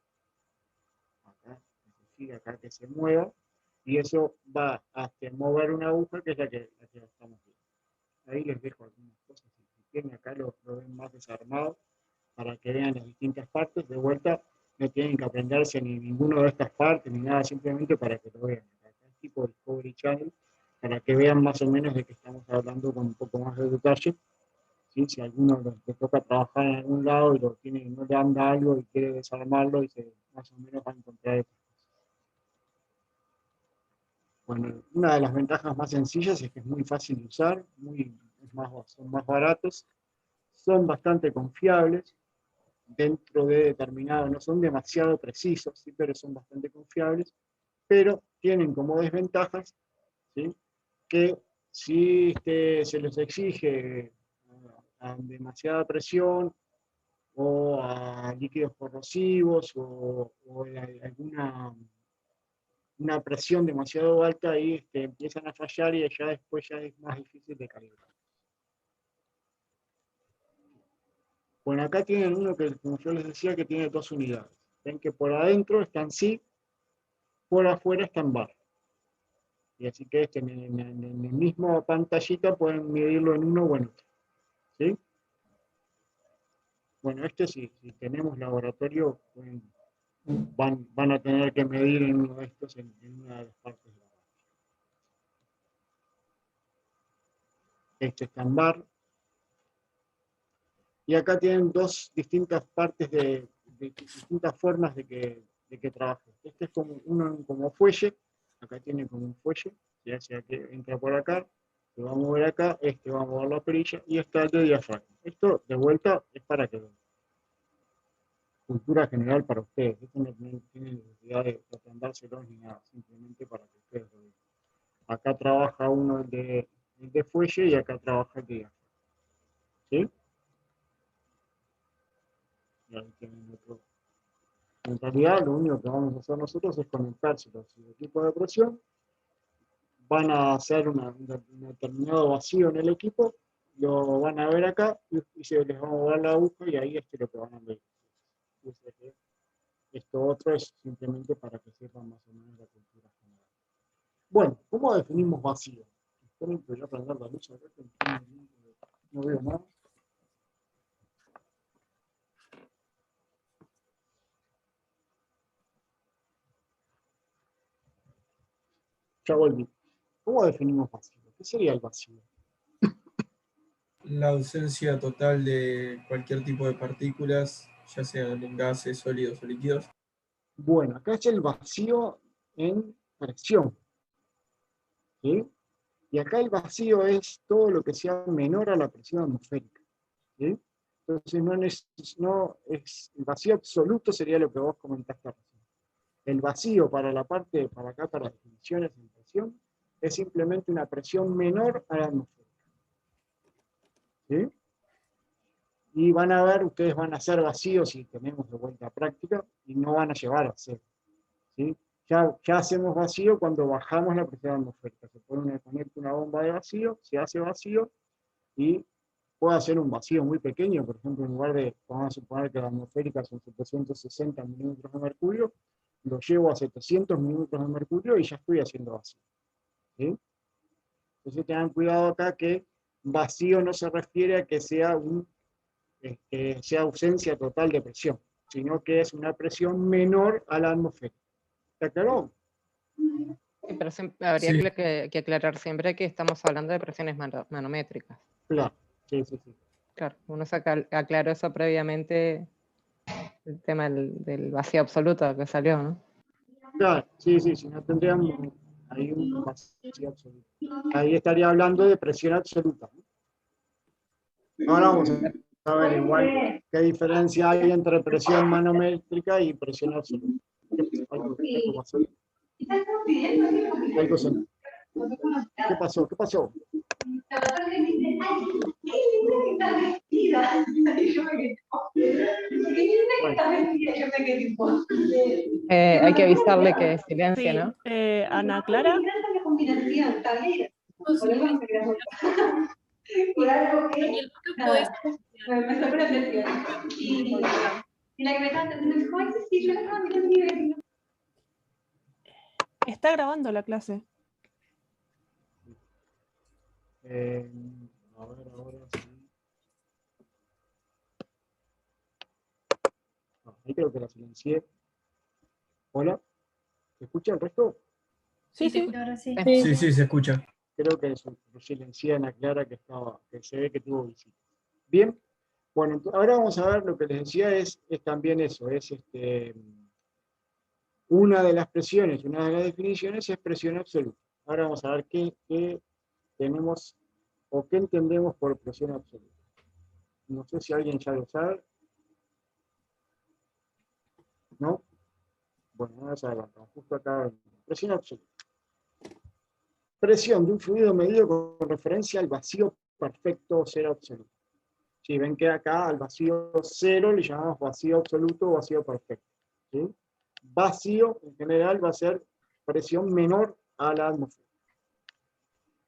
acá, que se estire acá, que se mueva, y eso va a mover una aguja que es la que estamos viendo. Ahí les dejo algunas cosas, si quieren acá lo ven más desarmado, para que vean las distintas partes. De vuelta, no tienen que aprenderse ni ninguna de estas partes, ni nada, simplemente para que lo vean. Acá es tipo Discovery Channel, para que vean más o menos de qué estamos hablando con un poco más de detalle. ¿Sí? Si a alguno le toca trabajar en algún lado y no le anda algo y quiere desarmarlo, y más o menos va a encontrar estas cosas. Bueno, una de las ventajas más sencillas es que es muy fácil de usar, son más baratos, son bastante confiables, dentro de determinado, no son demasiado precisos, ¿sí? Pero son bastante confiables, pero tienen como desventajas, ¿sí? Que si se les exige a demasiada presión o a líquidos corrosivos o alguna una presión demasiado alta, ahí empiezan a fallar y ya después ya es más difícil de calibrar. Bueno, acá tienen uno que, como yo les decía, que tiene dos unidades. Ven que por adentro está en sí, por afuera está en bar. Y así que en el mismo pantallita pueden medirlo en uno o en otro. ¿Sí? Bueno, si tenemos laboratorio, van a tener que medir en uno de estos en una de las partes de la máquina. Este está en bar. Y acá tienen dos distintas partes distintas formas de que trabaje. Este es uno como fuelle, acá tiene como un fuelle, ya sea que entra por acá, se va a mover acá, va a mover la perilla, y está el de diafragma. Esto, de vuelta, es para que cultura general para ustedes. Esto no tiene necesidad de aprendárselo ni nada, simplemente para que ustedes lo vean. Acá trabaja uno el de fuelle y acá trabaja el de diafragma. ¿Sí? Y ahí tienen otro. En realidad, lo único que vamos a hacer nosotros es conectárselos a su equipo de presión. Van a hacer un determinado vacío en el equipo, lo van a ver acá y se les va a mover la aguja y ahí es lo que van a ver. Esto otro es simplemente para que sepan más o menos la cultura general. Bueno, ¿cómo definimos vacío? Esperen que voy a prender la luz acá, que no veo nada. Ya volví. ¿Cómo definimos vacío? ¿Qué sería el vacío? La ausencia total de cualquier tipo de partículas, ya sean en gases, sólidos o líquidos. Bueno, acá es el vacío en presión. ¿Sí? Y acá el vacío es todo lo que sea menor a la presión atmosférica. ¿Sí? Entonces el vacío absoluto sería lo que vos comentaste recién. El vacío para acá, para las definiciones de presión, es simplemente una presión menor a la atmosférica. ¿Sí? Y van a ver, ustedes van a hacer vacíos si tenemos de vuelta práctica, y no van a llevar a cero. ¿Sí? Ya hacemos vacío cuando bajamos la presión atmosférica. Se conecta una bomba de vacío, se hace vacío, y puede hacer un vacío muy pequeño, por ejemplo, en lugar de, vamos a suponer que la atmosférica son 760 milímetros de mercurio, lo llevo a 700 milímetros de mercurio y ya estoy haciendo vacío. ¿Sí? Entonces tengan cuidado acá que vacío no se refiere a que sea, sea ausencia total de presión, sino que es una presión menor a la atmosférica. ¿Está claro? Sí, pero habría Sí. que aclarar siempre que estamos hablando de presiones manométricas. Claro, sí. Claro, uno aclaró eso previamente, el tema del vacío absoluto que salió, ¿no? Claro, sí, si no tendríamos ahí un vacío absoluto. Ahí estaría hablando de presión absoluta, ¿no? Ahora vamos a ver igual qué diferencia hay entre presión manométrica y presión absoluta. Algo pasó. ¿Qué pasó? ¿Qué pasó? Hay que avisarle que silencie, Sí, ¿no? Ana Clara. Daniel, ¿qué puedes Está grabando la clase. A ver, ahora sí. Ahí creo que la silencié. ¿Hola? ¿Se escucha el resto? Sí. Ahora sí. Sí, se escucha. Creo que lo silencié a Ana Clara que se ve que tuvo visita. Bien, bueno, ahora vamos a ver lo que les decía es también eso, es una de las presiones, una de las definiciones es presión absoluta. Ahora vamos a ver qué tenemos o qué entendemos por presión absoluta. No sé si alguien ya lo sabe. ¿No? Bueno, vamos a adelantar, justo acá. Presión absoluta. Presión de un fluido medido con referencia al vacío perfecto o cero absoluto. Si ven que acá al vacío cero le llamamos vacío absoluto o vacío perfecto. ¿Sí? Vacío en general va a ser presión menor a la atmósfera.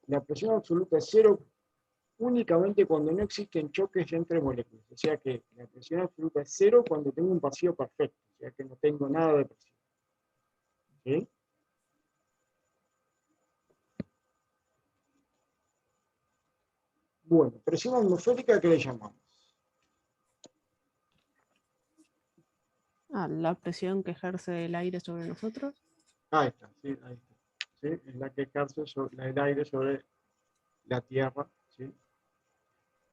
La presión absoluta es cero únicamente cuando no existen choques entre moléculas. O sea que la presión absoluta es cero cuando tengo un vacío perfecto. O sea que no tengo nada de presión. ¿Sí? Bueno, presión atmosférica, ¿qué le llamamos? La presión que ejerce el aire sobre nosotros. Ahí está, sí, ahí está. ¿Sí? Es la que ejerce el aire sobre la Tierra. ¿Sí?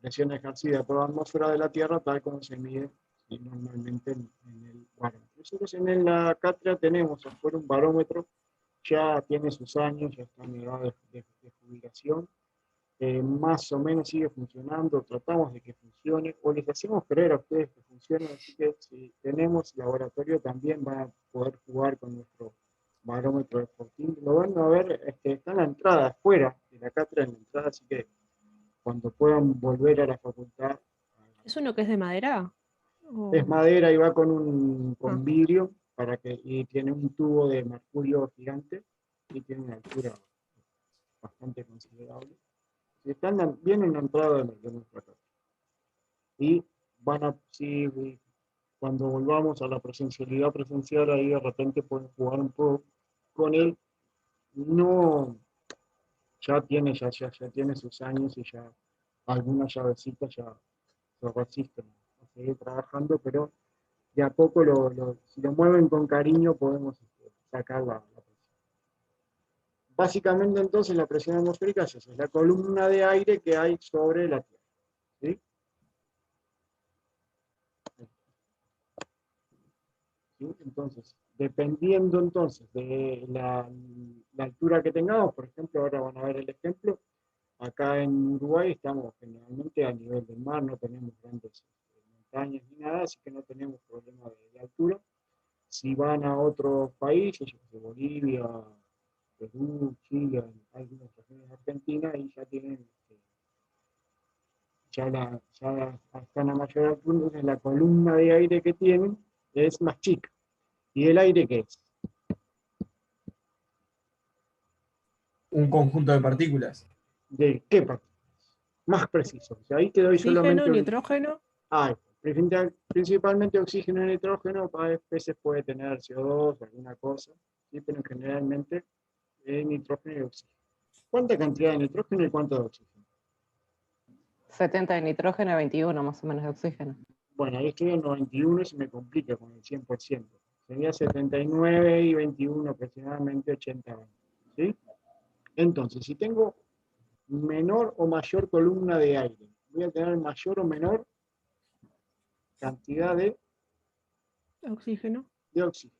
Presión ejercida por la atmósfera de la Tierra, tal como se mide normalmente en el barómetro. Nosotros en la cátedra tenemos afuera un barómetro, ya tiene sus años, ya está en edad de jubilación. Más o menos sigue funcionando, tratamos de que funcione, o les hacemos creer a ustedes que funcione, así que si tenemos laboratorio también van a poder jugar con nuestro barómetro deportivo. Lo van a ver, está en la entrada, afuera de la cátedra en la entrada, así que cuando puedan volver a la facultad. ¿Es uno que es de madera? Es madera y va con Ah. vidrio, y tiene un tubo de mercurio gigante, y tiene una altura bastante considerable. Están bien en la entrada de nuestra casa. Y cuando volvamos a la presencialidad presencial, ahí de repente pueden jugar un poco con él. No, ya tiene sus años y ya algunas llavecitas ya se resisten a seguir trabajando, pero de a poco si lo mueven con cariño podemos sacar la presión. Básicamente entonces la presión atmosférica es esa, es la columna de aire que hay sobre la Tierra. ¿Sí? ¿Sí? Entonces, dependiendo entonces de la altura que tengamos, por ejemplo, ahora van a ver el ejemplo, acá en Uruguay estamos generalmente a nivel del mar, no tenemos grandes montañas ni nada, así que no tenemos problema de altura. Si van a otros países, Bolivia, Perú, Chile, algunas regiones de Argentina, ahí ya tienen ya están a mayor altura, entonces la columna de aire que tienen es más chica. ¿Y el aire qué es? Un conjunto de partículas. ¿De qué partículas? más preciso. O sea, ahí te doy Oxígeno, solamente... nitrógeno. Principalmente oxígeno y nitrógeno, a veces puede tener CO2 o alguna cosa, ¿sí? Pero generalmente es nitrógeno y oxígeno. ¿Cuánta cantidad de nitrógeno y cuánto de oxígeno? 70 de nitrógeno y 21 más o menos de oxígeno. Bueno, ahí estoy en 91 y se me complica con el 100%. Sería 79 y 21 aproximadamente 80. ¿Sí? Entonces, si tengo menor o mayor columna de aire, voy a tener mayor o menor cantidad de Oxígeno. oxígeno.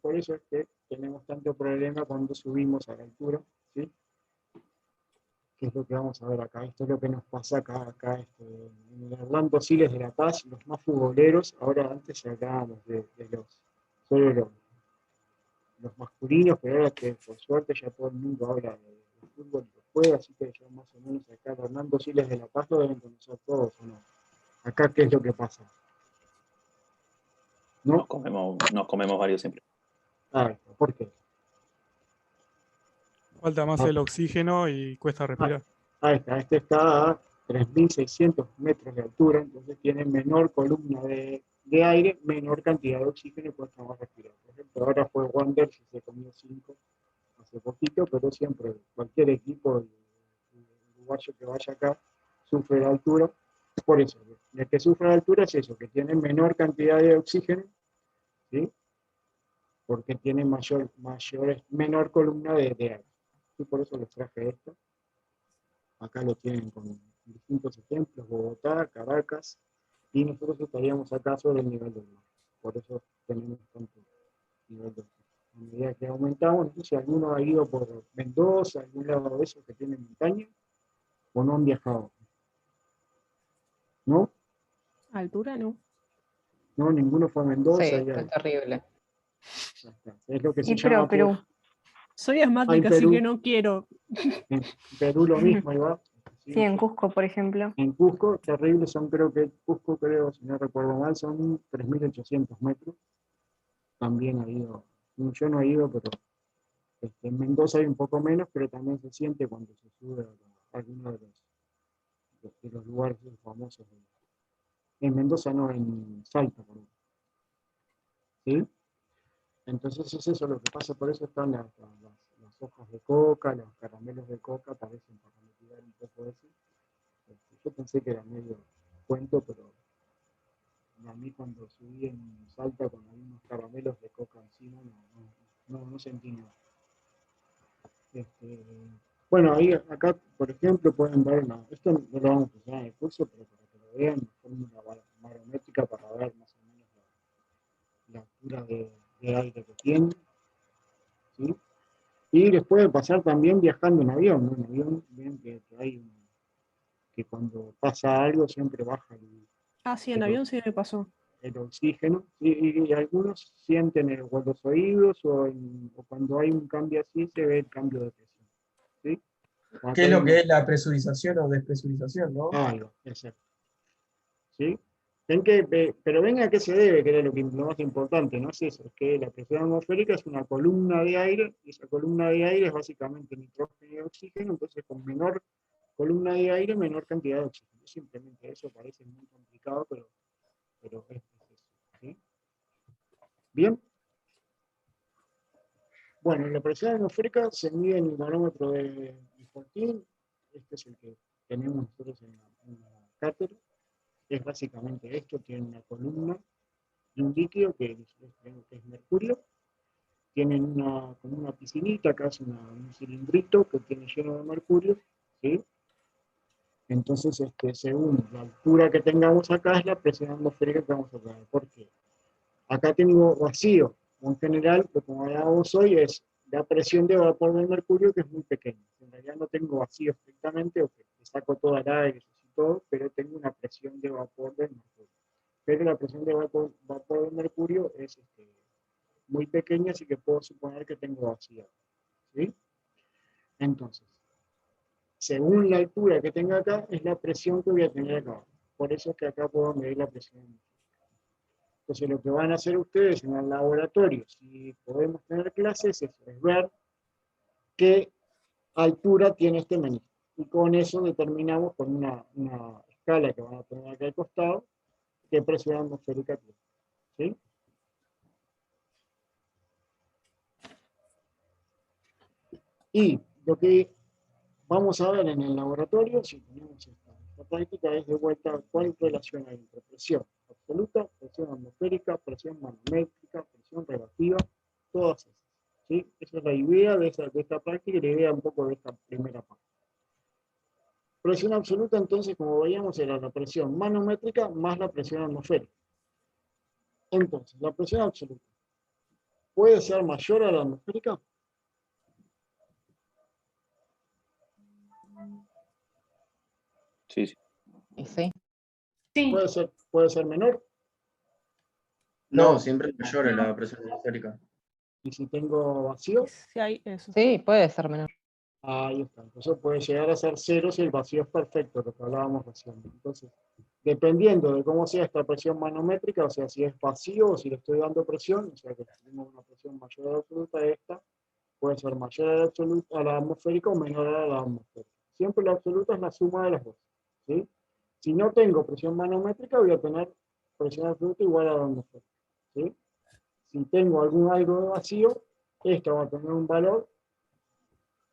Por eso es que tenemos tanto problema cuando subimos a la altura, ¿sí? Que es lo que vamos a ver acá. Esto es lo que nos pasa acá en el Orlando Siles de La Paz, los más futboleros. Ahora antes hablábamos solo los masculinos, pero ahora que por suerte ya todo el mundo habla de fútbol y lo juega, así que ya más o menos acá el Orlando Siles de La Paz lo deben conocer todos, ¿o no? Acá, ¿qué es lo que pasa? ¿No? Nos comemos varios siempre. ¿Por qué? Falta más el oxígeno y cuesta respirar. Ahí está, este está a 3.600 metros de altura, entonces tiene menor columna de aire, menor cantidad de oxígeno y cuesta más respirar. Por ejemplo, ahora fue Wander, si se comió 5 hace poquito, pero siempre cualquier equipo uruguayo que vaya acá sufre la altura. Por eso, el que sufre la altura es eso, que tiene menor cantidad de oxígeno, ¿sí? Porque tiene menor columna de aire. Y por eso les traje esto. Acá lo tienen con distintos ejemplos, Bogotá, Caracas, y nosotros estaríamos acá sobre el nivel del mar. Por eso tenemos tanto nivel del mar. A medida que aumentamos, no sé si alguno ha ido por Mendoza, algún lado de esos que tienen montaña, o no han viajado. ¿No? Altura no. No, ninguno fue a Mendoza. Sí, es terrible. Es lo que se llama Perú. Soy asmática, así que no quiero. En Perú lo mismo, igual. Sí, en Cusco, por ejemplo. En Cusco, terrible, Cusco, si no recuerdo mal, son 3.800 metros. También ha ido, yo no he ido, pero en Mendoza hay un poco menos, pero también se siente cuando se sube a alguno de los lugares famosos. En Mendoza no, en Salta, por ejemplo. ¿Sí? Entonces es eso lo que pasa, por eso están las hojas de coca, los caramelos de coca, parecen para mitigar un poco eso. Yo pensé que era medio cuento, pero a mí cuando subí en Salta con algunos caramelos de coca encima, no sentí nada. Bueno, ahí acá, por ejemplo, pueden ver, esto no lo vamos a usar en el curso, pero para que lo vean, fórmula barométrica para ver más o menos la altura de aire que tiene. ¿Sí? Y les puede pasar también viajando en avión, ¿no? En avión ven que que cuando pasa algo siempre baja Sí, en avión sí me pasó. El oxígeno, y algunos sienten en los oídos o cuando hay un cambio así se ve el cambio de presión. ¿Sí? ¿Qué es lo que es la presurización o despresurización, no? Exacto. ¿Sí? Pero ven a qué se debe, que era lo más importante, no es eso, es que la presión atmosférica es una columna de aire, y esa columna de aire es básicamente nitrógeno y oxígeno, entonces con menor columna de aire, menor cantidad de oxígeno. Simplemente eso parece muy complicado, pero es eso. ¿Sí? Bien. Bueno, la presión atmosférica se mide en el manómetro de Fortin, este es el que tenemos nosotros en la cátedra. Es básicamente esto, tiene una columna y un líquido que es mercurio, tienen como una piscinita, acá es un cilindrito que tiene lleno de mercurio, ¿sí? Entonces, según la altura que tengamos acá, es la presión atmosférica que vamos a tener. ¿Por qué? Acá tengo vacío, en general, lo que hablamos hoy es la presión de vapor del mercurio, que es muy pequeña. En realidad no tengo vacío estrictamente, o que saco todo el aire, todo, pero tengo una presión de vapor del mercurio. Pero la presión de vapor del mercurio es muy pequeña, así que puedo suponer que tengo vacío. ¿Sí? Entonces, según la altura que tenga acá, es la presión que voy a tener acá. Por eso es que acá puedo medir la presión. Entonces, lo que van a hacer ustedes en el laboratorio, si podemos tener clases, es ver qué altura tiene este menisco. Y con eso determinamos con una escala que van a tener acá al costado, qué presión atmosférica tiene. ¿Sí? Y lo que vamos a ver en el laboratorio, si tenemos esta práctica, es de vuelta cuál relación hay entre presión absoluta, presión atmosférica, presión manométrica, presión relativa, todas esas. ¿Sí? Esa es la idea de esta práctica y la idea un poco de esta primera parte. Presión absoluta, entonces, como veíamos, era la presión manométrica más la presión atmosférica. Entonces, la presión absoluta puede ser mayor a la atmosférica. Sí, sí. Y sí. Sí, Puede ser menor. No, siempre es mayor a la presión atmosférica. Y si tengo vacío, Sí, hay eso. Sí, puede ser menor. ahí está. Entonces puede llegar a ser cero si el vacío es perfecto, lo que hablábamos recién. Entonces, dependiendo de cómo sea esta presión manométrica, o sea, si es vacío o si le estoy dando presión, o sea, que tenemos una presión mayor a la absoluta, esta puede ser mayor a la, absoluta, a la atmosférica o menor a la atmosférica. Siempre la absoluta es la suma de las dos. ¿Sí? Si no tengo presión manométrica, voy a tener presión absoluta igual a la atmosférica. ¿Sí? Si tengo algo de vacío, esta va a tener un valor,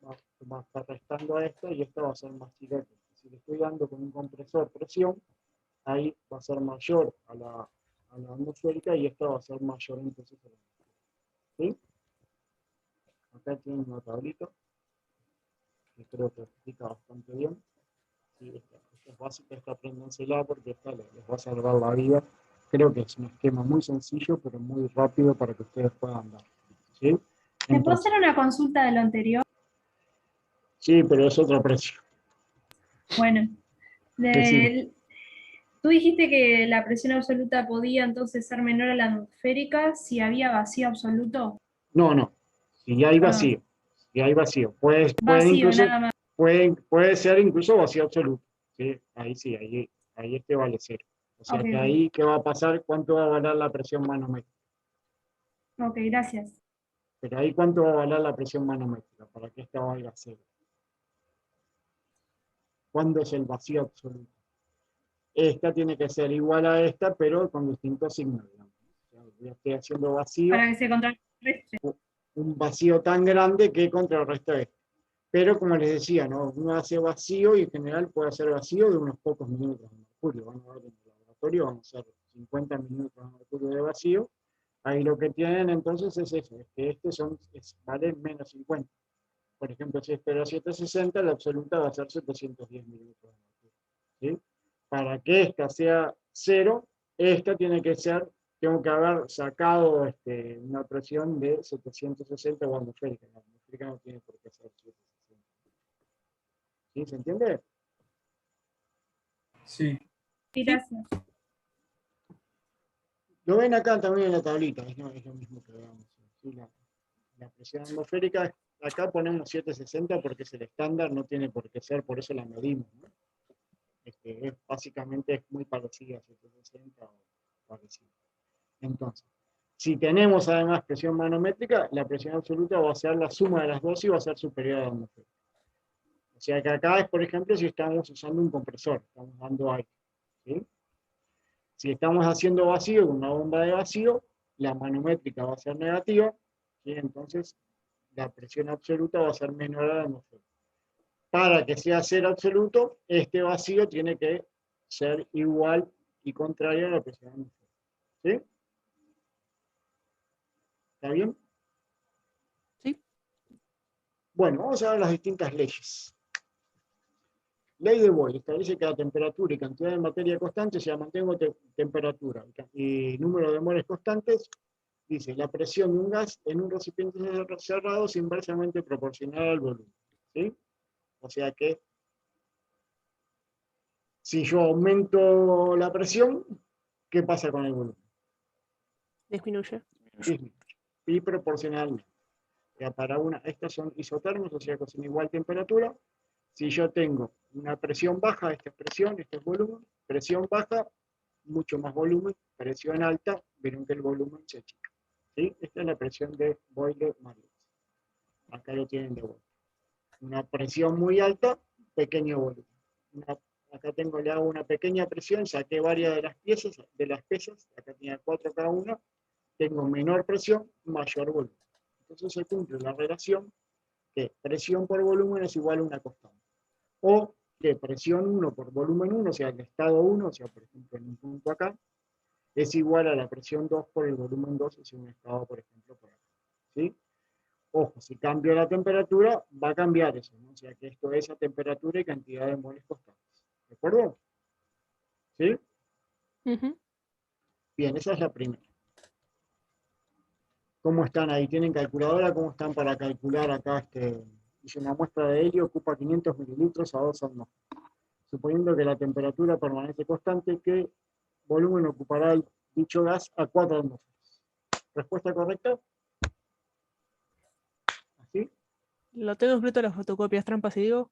va a estar restando a esta y esta va a ser más chica. Si le estoy dando con un compresor presión, ahí va a ser mayor a la atmosférica y esta va a ser mayor entonces a la atmosférica. ¿Sí? Acá tienen una tablita que creo que explica bastante bien. Sí, esta es básica, esta apréndensela porque esta les va a salvar la vida. Creo que es un esquema muy sencillo, pero muy rápido para que ustedes puedan dar. ¿Sí? ¿te puedo Entonces, hacer una consulta de lo anterior? sí, pero es otro precio. Bueno, Decime. tú dijiste que la presión absoluta podía entonces ser menor a la atmosférica si había vacío absoluto. No. Si hay Ah, vacío. Si hay vacío. Puede vacío, incluso, nada más. puede ser incluso vacío absoluto. ¿Sí? Sí, ahí este vale cero. O sea Ok, que ok. ahí, ¿qué va a pasar? ¿Cuánto va a valer la presión manométrica? Ok, gracias. Pero ahí, ¿cuánto va a valer la presión manométrica? Para que esta valga cero. ¿Cuándo es el vacío absoluto? Esta tiene que ser igual a esta, pero con distintos signos, digamos. O sea, yo estoy haciendo vacío, Para que se contrarreste. un vacío tan grande que contrarresta esto. Pero como les decía, ¿no? Uno hace vacío y en general puede hacer vacío de unos pocos minutos de mercurio. Van a ver en el laboratorio, van a ser 50 minutos de mercurio de vacío. Ahí lo que tienen entonces es eso, es que vale menos 50. Por ejemplo, si este era 760, la absoluta va a ser 710 minutos de mercurio. ¿Sí? Para que esta sea cero, esta tiene que ser, tengo que haber sacado una presión de 760 o atmosférica. La atmosférica no tiene por qué ser 760. ¿Sí? ¿Se entiende? Sí. Sí, gracias. Lo ven acá también en la tablita, es lo mismo que veamos. ¿Sí? La presión atmosférica, acá ponemos 760 porque es el estándar, no tiene por qué ser, por eso la medimos, ¿no? Básicamente es muy parecida a 760 o parecida. Entonces, si tenemos además presión manométrica, la presión absoluta va a ser la suma de las dos y va a ser superior a la atmosférica. O sea que acá es, por ejemplo, si estamos usando un compresor, estamos dando aire. ¿Sí? Si estamos haciendo vacío con una bomba de vacío, la manométrica va a ser negativa, ¿sí? Entonces la presión absoluta va a ser menor a la atmosférica. Para que sea cero absoluto, este vacío tiene que ser igual y contrario a la presión atmosférica. ¿Sí? ¿Está bien? Sí. Bueno, vamos a ver las distintas leyes. Ley de Boyle establece que la temperatura y cantidad de materia constante, o sea, mantengo temperatura y número de moles constantes, dice, la presión de un gas en un recipiente cerrado es inversamente proporcional al volumen. ¿Sí? O sea que si yo aumento la presión, ¿qué pasa con el volumen? Disminuye. Disminuye. Y proporcionalmente. Ya para estas son isotérmicos, o sea que son igual temperatura. Si yo tengo una presión baja, esta es presión, este es volumen, presión baja, mucho más volumen, presión alta, verán que el volumen se achica. ¿Sí? Esta es la presión de Boyle-Mariotte. Acá lo tienen de vuelta. Una presión muy alta, pequeño volumen. Acá le hago una pequeña presión, saqué varias de las pesas, acá tenía 4 cada una, tengo menor presión, mayor volumen. Entonces se cumple la relación que presión por volumen es igual a una constante. O que presión 1 por volumen 1, o sea, el estado 1, o sea, por ejemplo, en un punto acá, es igual a la presión 2 por el volumen 2, es un estado, por ejemplo, por acá. ¿Sí? Ojo, si cambio la temperatura, va a cambiar eso, ¿no? O sea, que esto es a temperatura y cantidad de moles constantes. ¿De acuerdo? ¿Sí? Ujú. Bien, esa es la primera. ¿Cómo están ahí? ¿Tienen calculadora? ¿Cómo están para calcular acá? Dice, una muestra de helio ocupa 500 mililitros a 2 atmósferas. Suponiendo que la temperatura permanece constante, ¿qué volumen ocupará el dicho gas a 4 atmósferas? ¿Respuesta correcta? ¿Así? Lo tengo escrito en las fotocopias, trampas y digo.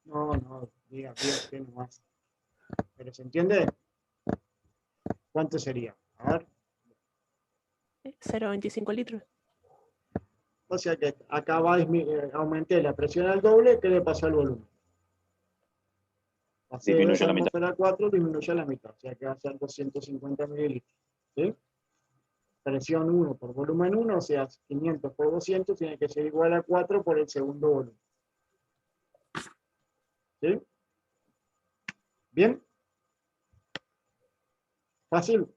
No, diga bien nomás. ¿Pero se entiende? ¿Cuánto sería? A ver. 0,25 litros. O sea que acá aumenté la presión al doble, ¿qué le pasó al volumen? Pasé de 2 Disminuyó la mitad. atmósferas a 4, disminuyó a la mitad, o sea que va a ser 250 mililitros. ¿Sí? Presión 1 por volumen 1, o sea, 500 por 200, tiene que ser igual a 4 por el segundo volumen. ¿Sí? ¿Bien? ¿Fácil?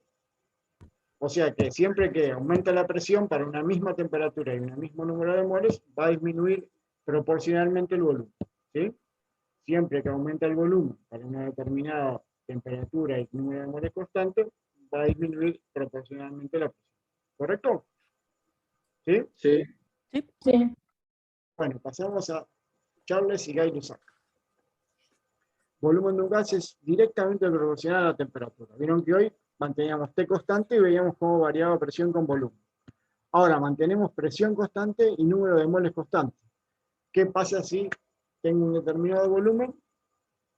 O sea que siempre que aumenta la presión para una misma temperatura y un mismo número de moles, va a disminuir proporcionalmente el volumen. ¿Sí? Siempre que aumenta el volumen para una determinada temperatura y número de moles constante, va a disminuir proporcionalmente la presión. ¿Correcto? ¿Sí? Sí. Sí. Bueno, pasamos a Charles y Gay-Lussac. Volumen de un gas es directamente proporcional a la temperatura. Vieron que hoy manteníamos T constante y veíamos cómo variaba presión con volumen. Ahora mantenemos presión constante y número de moles constante. ¿Qué pasa si tengo un determinado volumen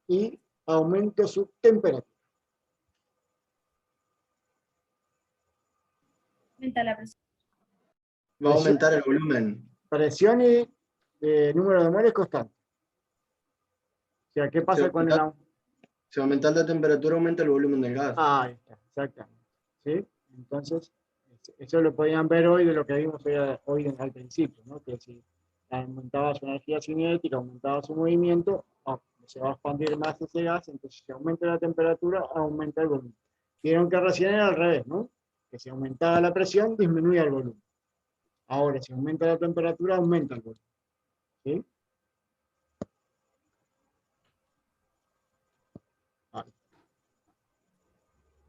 y aumento su temperatura? Aumenta la presión. Va a aumentar el volumen. Presión y número de moles constante. O sea, ¿qué pasa con el aumento? Si aumenta la temperatura, aumenta el volumen del gas. Ahí está, exactamente. ¿Sí? Entonces, eso lo podían ver hoy de lo que vimos hoy al principio, ¿no? Que si aumentaba su energía cinética, aumentaba su movimiento, se va a expandir más ese gas, entonces si aumenta la temperatura, aumenta el volumen. Vieron que recién era al revés, ¿no? Que si aumentaba la presión, disminuía el volumen. Ahora, si aumenta la temperatura, aumenta el volumen. ¿Sí? Ahí.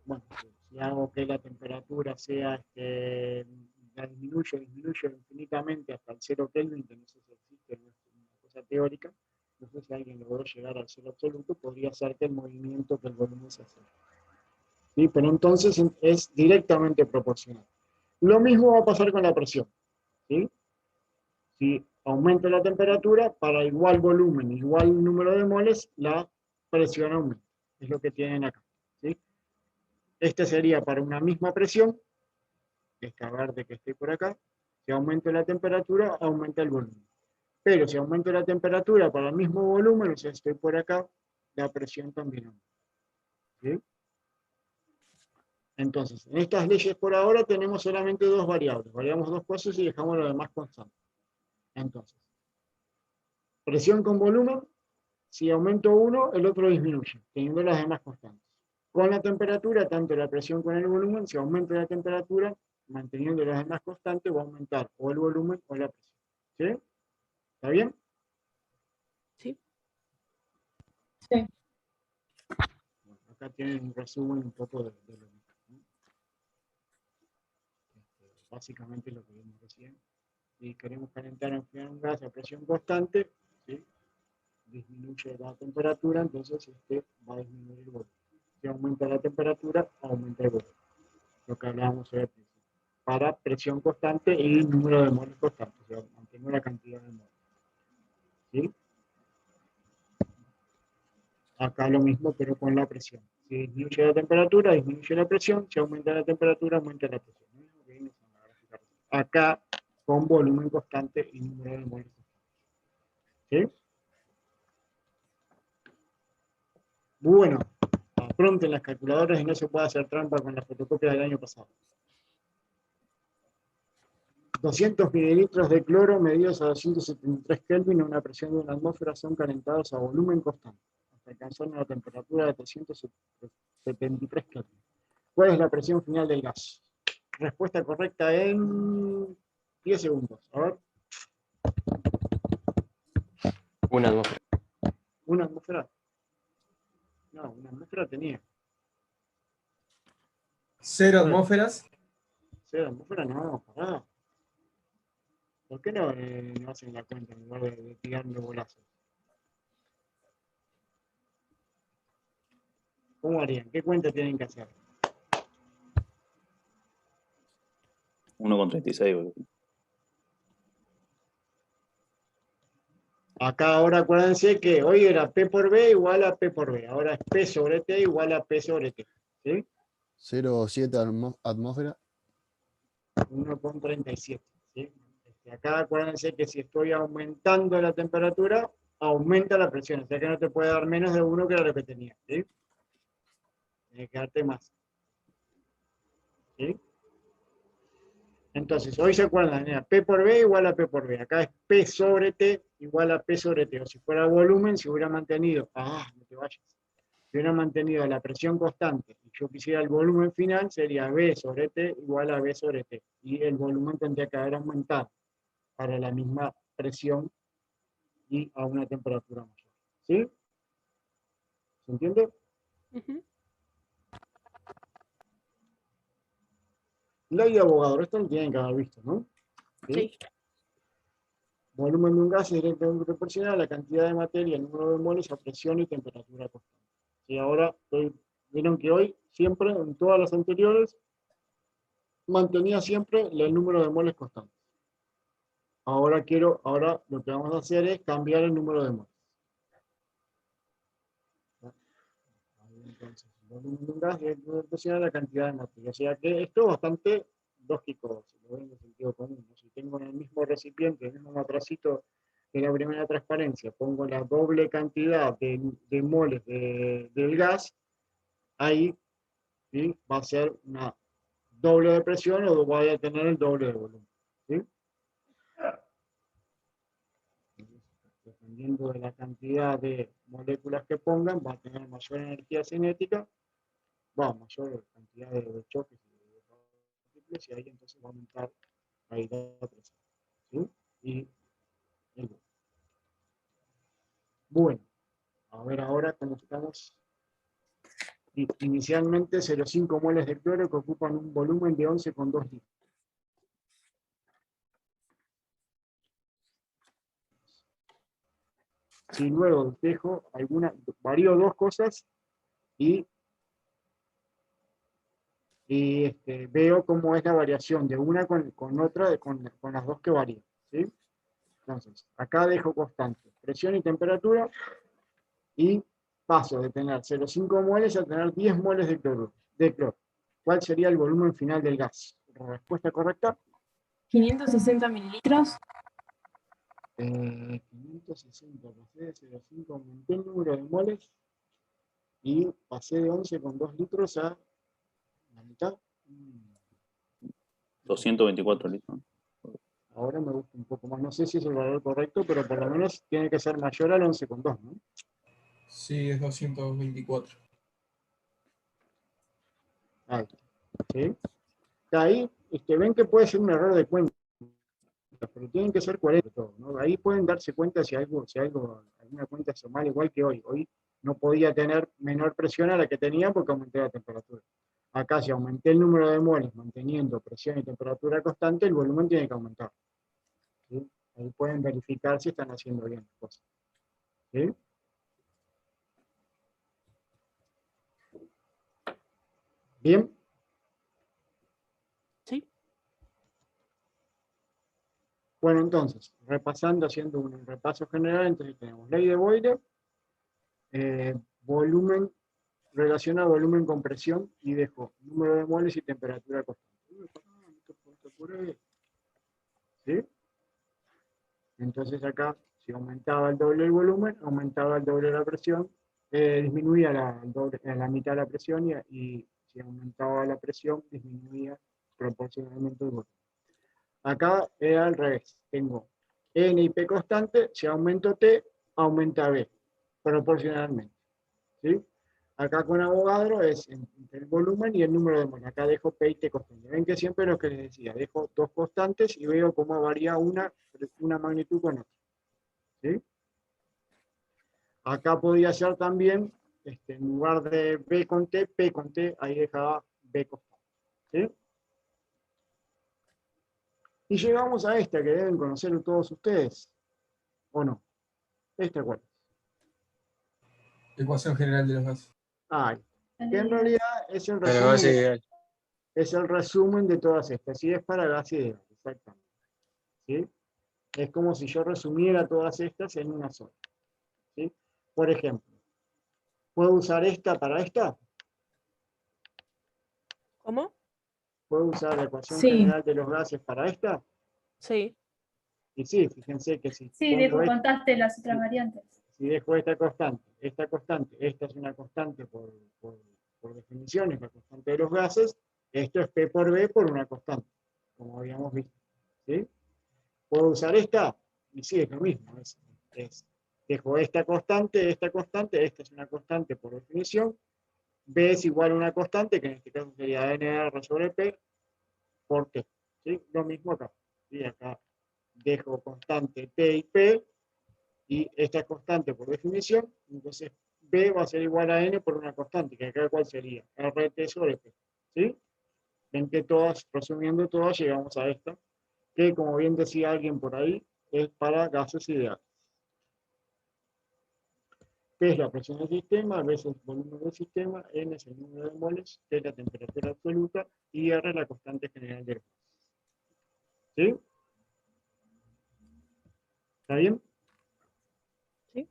Bueno, si hago que la temperatura sea, la disminuyo infinitamente hasta el 0 Kelvin, que no sé si existe, no es una cosa teórica, no sé si alguien logró llegar al 0 absoluto, podría ser que el movimiento, que el volumen se acelere. ¿Sí? Pero entonces es directamente proporcional. Lo mismo va a pasar con la presión. ¿Sí? Si aumenta la temperatura, para igual volumen, igual número de moles, la presión aumenta. Es lo que tienen acá. ¿Sí? Este sería para una misma presión, esta verde que estoy por acá, si aumento la temperatura, aumenta el volumen. Pero si aumento la temperatura para el mismo volumen, o sea, estoy por acá, la presión también aumenta. ¿Sí? Entonces, en estas leyes por ahora tenemos solamente dos variables. Variamos dos cosas y dejamos lo demás constante. Entonces, presión con volumen, si aumento uno, el otro disminuye, teniendo las demás constantes. Con la temperatura, tanto la presión con el volumen, si aumenta la temperatura, manteniendo las demás constantes, va a aumentar o el volumen o la presión. ¿Sí? ¿Está bien? Sí. Sí. Bueno, acá tienen un resumen un poco de lo mismo, ¿no? Básicamente lo que vimos recién. Si queremos calentar o enfriar un gas a presión constante, ¿sí? Disminuye la temperatura, entonces va a disminuir el volumen. Si aumenta la temperatura, aumenta el volumen. Lo que hablábamos hoy al principio. Para presión constante y número de moles constante, o sea, mantengo la cantidad de moles. ¿Sí? Acá lo mismo, pero con la presión. Si disminuye la temperatura, disminuye la presión. Si aumenta la temperatura, aumenta la presión. Acá con volumen constante y número de moles constante. ¿Sí? Bueno, pronto en las calculadoras y no se puede hacer trampa con la fotocopia del año pasado. 200 mililitros de cloro medidos a 273 Kelvin a una presión de una atmósfera son calentados a volumen constante, hasta alcanzar una temperatura de 373 Kelvin. ¿Cuál es la presión final del gas? Respuesta correcta en 10 segundos. A ver. Una atmósfera. ¿Una atmósfera? No, una atmósfera tenía. 0 atmósferas. 0 atmósfera, no, pará. ¿Por qué no hacen la cuenta en lugar de tirarle bolazos? ¿Cómo harían? ¿Qué cuenta tienen que hacer? 1,36, boludo. Acá ahora acuérdense que hoy era P por B igual a P por B. Ahora es P sobre T igual a P sobre T. ¿Sí? 0,7 atmósfera. 1,37. ¿Sí? Acá acuérdense que si estoy aumentando la temperatura, aumenta la presión. O sea que no te puede dar menos de 1 que era lo que tenía. ¿Sí? Tiene que darte más. ¿Sí? Entonces, hoy se acuerdan, era P por B igual a P por B. Acá es P sobre T igual a P sobre T. O si fuera volumen, si hubiera mantenido, no te vayas, si hubiera mantenido la presión constante y yo quisiera el volumen final, sería B sobre T igual a B sobre T. Y el volumen tendría que haber aumentado para la misma presión y a una temperatura mayor. ¿Sí? ¿Se entiende? Ley de Avogadro, esto lo tienen que haber visto, ¿no? ¿Sí? Volumen de un gas es directamente proporcional a la cantidad de materia, el número de moles a presión y temperatura constante. Y ahora, vieron que hoy, siempre, en todas las anteriores, mantenía siempre el número de moles constante. Ahora lo que vamos a hacer es cambiar el número de moles. Entonces, el volumen de un gas es proporcional a la cantidad de materia. O sea que esto es bastante lógico, si lo ven en sentido común. Si tengo en el mismo recipiente, en el mismo matracito de la primera transparencia, pongo la doble cantidad de moles del gas, ahí ¿sí? Va a ser una doble de presión o voy a tener el doble de volumen. ¿Sí? Dependiendo de la cantidad de moléculas que pongan, va a tener mayor energía cinética, mayor cantidad de choques y ahí entonces va a aumentar la idea de presión. ¿Sí? Y bueno, a ver ahora cómo estamos. Inicialmente 0,5 moles de cloro que ocupan un volumen de 11,2 litros. Si luego dejo varío dos cosas y veo cómo es la variación de una con otra, con las dos que varían. ¿Sí? Entonces, acá dejo constante presión y temperatura y paso de tener 0,5 moles a tener 10 moles de cloro. ¿Cuál sería el volumen final del gas? ¿Respuesta correcta? 560 mililitros. 560, pasé de 0,5, aumenté el número de moles y pasé de 11,2 litros a la mitad. 224 litros. Ahora me gusta un poco más. No sé si es el valor correcto, pero por lo menos tiene que ser mayor al 11,2, ¿no? Sí, es 224. Ahí está. ¿Sí? Ahí ven que puede ser un error de cuenta, pero tienen que ser coherentes todos, ¿no? Ahí pueden darse cuenta si alguna cuenta se mal, igual que hoy. Hoy no podía tener menor presión a la que tenía porque aumenté la temperatura. Acá si aumenté el número de moles manteniendo presión y temperatura constante, el volumen tiene que aumentar. ¿Sí? Ahí pueden verificar si están haciendo bien las cosas. ¿Sí? ¿Bien? Sí. Bueno, entonces, haciendo un repaso general, entonces tenemos ley de Boyle, volumen, relaciona volumen con presión y dejo número de moles y temperatura constante. ¿Sí? Entonces acá, si aumentaba el doble el volumen, aumentaba el doble la presión disminuía la mitad de la presión y si aumentaba la presión, disminuía proporcionalmente el volumen. Acá era al revés. Tengo N y P constante, si aumento T, aumenta B, proporcionalmente. ¿Sí? Acá con Avogadro es entre el volumen y el número de moles. Acá dejo P y T constante. Ven que siempre lo que les decía, dejo dos constantes y veo cómo varía una magnitud con otra. ¿Sí? Acá podía ser también, en lugar de B con T, P con T, ahí dejaba B constante. ¿Sí? Y llegamos a esta que deben conocer todos ustedes, ¿o no? ¿Esta cuál es? Ecuación general de los gases. Que en realidad es el Pero gas resumen, ideal. es el resumen de todas estas. Y es para gas ideal, exactamente. ¿Sí? Es como si yo resumiera todas estas en una sola. ¿Sí? Por ejemplo, ¿puedo usar esta para esta? ¿Cómo? ¿Puedo usar la ecuación Sí. general de los gases para esta? Sí. Y sí, fíjense que si Sí, contaste las otras variantes. si dejo esta constante, esta es una constante por definición, es la constante de los gases, esto es P por B por una constante, como habíamos visto. ¿Sí? ¿Puedo usar esta? Y sí, es lo mismo. Dejo esta es una constante por definición, B es igual a una constante, que en este caso sería NR sobre P, por T. ¿Sí? Lo mismo acá. ¿Sí? Acá dejo constante T y P, y esta es constante por definición, entonces B va a ser igual a N por una constante, que acá ¿cuál sería? RT sobre P. ¿Sí? Ven que todas, resumiendo todas, llegamos a esta, que como bien decía alguien por ahí, es para gases ideales. P es la presión del sistema, B es el volumen del sistema, N es el número de moles, T es la temperatura absoluta y R es la constante general del gas. ¿Sí? ¿Está bien? Sí.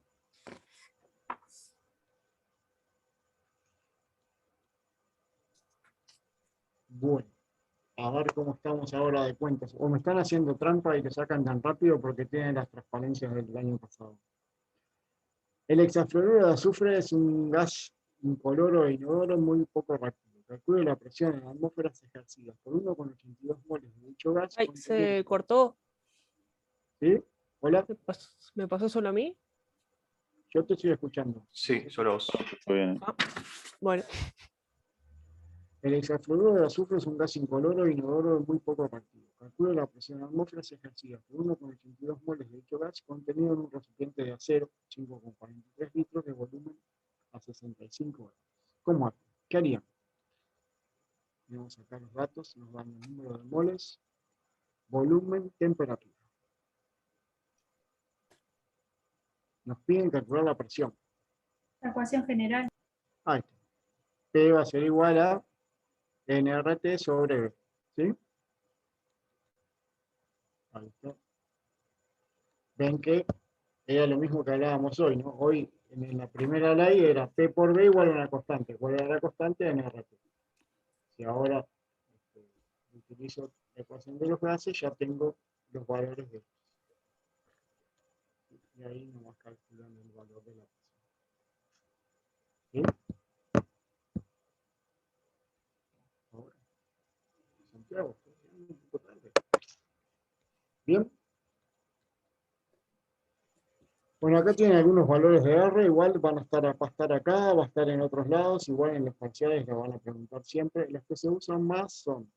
Bueno, a ver cómo estamos ahora de cuentas. O me están haciendo trampa y te sacan tan rápido porque tienen las transparencias del año pasado. El hexafluoruro de azufre es un gas incoloro e inodoro muy poco rápido. Calcule la presión en la atmósfera ejercida por 1,82 moles de dicho gas. Ay, se cortó. ¿Sí? ¿Hola? ¿Me pasó solo a mí? Yo te estoy escuchando. Sí, solo vos. Muy bien. Bueno. El hexafluoruro de azufre es un gas incoloro e inodoro muy poco rápido. Calcule la presión en la atmósfera ejercida por 1,82 moles de dicho gas contenido en un recipiente de acero, 5,43 litros de volumen a 65 grados. ¿Cómo hago? ¿Qué haríamos? Vamos a sacar los datos, nos dan el número de moles, volumen, temperatura. Nos piden calcular la presión. La ecuación general. Ahí está. P va a ser igual a nRT sobre B. ¿Sí? Ahí está. Ven que era lo mismo que hablábamos hoy, ¿no? Hoy en la primera ley era P por B igual a una constante. ¿Cuál era la constante? nRT. Si ahora utilizo la ecuación de los gases, ya tengo los valores de estos. Y ahí nos va calculando el valor de la presión. ¿Sí? Ahora, Santiago, un poco tarde. Bien. Bueno, acá tienen algunos valores de R, igual va a estar acá, va a estar en otros lados, igual en los parciales lo van a preguntar siempre. Los que se usan más son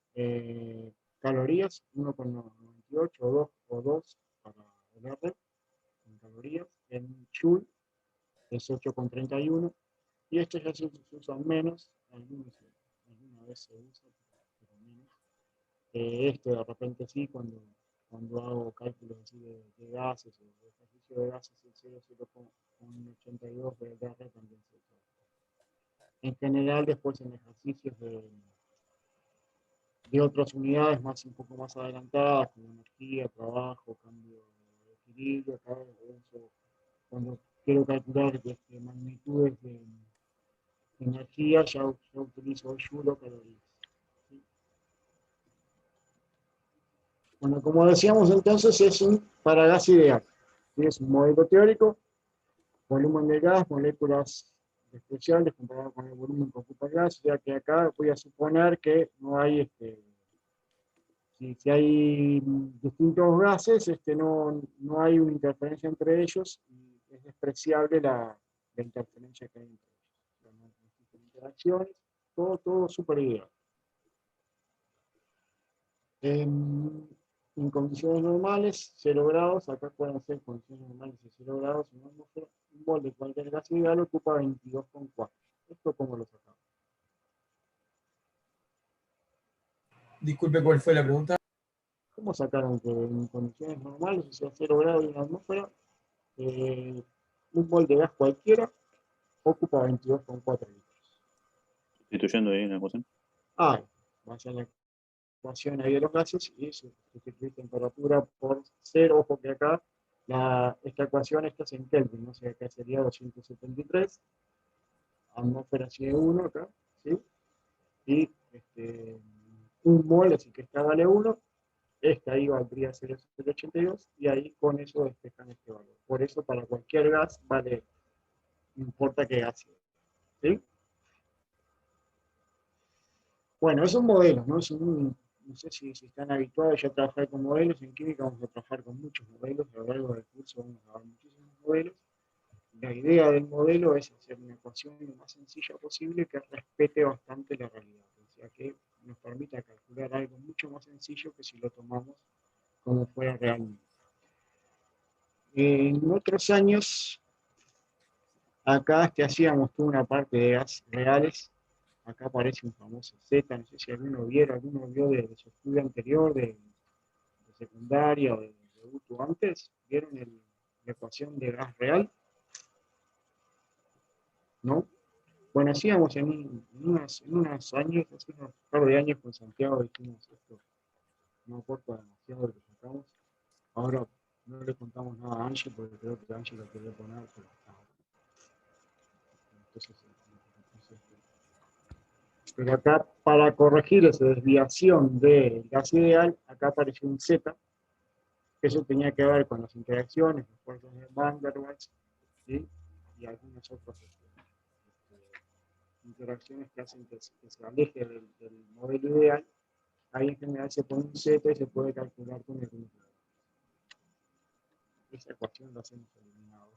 calorías, 1,98 o 2 para el R, en calorías, en Joule es 8,31, y estos ya se usan menos, alguna vez se usa, pero menos. Este de repente sí, cuando hago cálculos así de gases o de ejercicio de gases, el 0,82 de DR también se usa. En general, después en ejercicios de otras unidades un poco más adelantadas, como energía, trabajo, cambio de equilibrio, cuando quiero calcular magnitudes de energía, ya utilizo Joule o calorías. Bueno, como decíamos entonces, es un para gas ideal. Es un modelo teórico, volumen de gas, moléculas despreciables comparado con el volumen que ocupa el gas, ya que acá voy a suponer que no hay, si hay distintos gases, no hay una interferencia entre ellos y es despreciable la interferencia que hay entre ellos. No existen interacciones, todo súper ideal. En condiciones normales, 0 grados, acá pueden ser condiciones normales de 0 grados, en atmósfera, un mol de cualquier gas ideal ocupa 22,4. ¿Esto cómo lo sacamos? Disculpe, ¿cuál fue la pregunta? ¿Cómo sacaron que en condiciones normales, o sea, 0 grados en la atmósfera, un mol de gas cualquiera ocupa 22,4 litros? Sustituyendo ahí en la ecuación. Vaya a la ecuación ahí de los gases y sustituir temperatura por 0. Ojo que acá esta ecuación está en Kelvin, no sé, acá sería 273, atmósfera sigue 1 acá, ¿sí? Y un mol, así que esta vale 1, esta ahí valdría 0,082 y ahí con eso despejan este valor. Por eso para cualquier gas vale, no importa qué gas sea, ¿sí? Bueno, esos modelos, ¿no? No sé si están habituados ya a trabajar con modelos. En química vamos a trabajar con muchos modelos, a lo largo del curso vamos a ver muchísimos modelos. La idea del modelo es hacer una ecuación lo más sencilla posible que respete bastante la realidad, o sea que nos permita calcular algo mucho más sencillo que si lo tomamos como fuera realmente. En otros años, acá hacíamos toda una parte de gas reales. Acá aparece un famoso Z, no sé si alguno vio de su estudio anterior, de secundaria o de UTU antes, ¿vieron la ecuación de gas real? ¿No? Bueno, hacíamos en unos años, hace unos par de años con Santiago dijimos esto, no aporta demasiado lo que sacamos. Ahora no le contamos nada a Angie porque creo que Angie lo quería poner, pero acá, para corregir esa desviación del gas ideal, acá apareció un Z, que eso tenía que ver con las interacciones, los fuerzas de Van der Waals, ¿sí? Y algunas otras interacciones que hacen que se aleje del modelo ideal. Ahí en general se pone un Z y se puede calcular con el número. Esa ecuación la hacemos eliminado.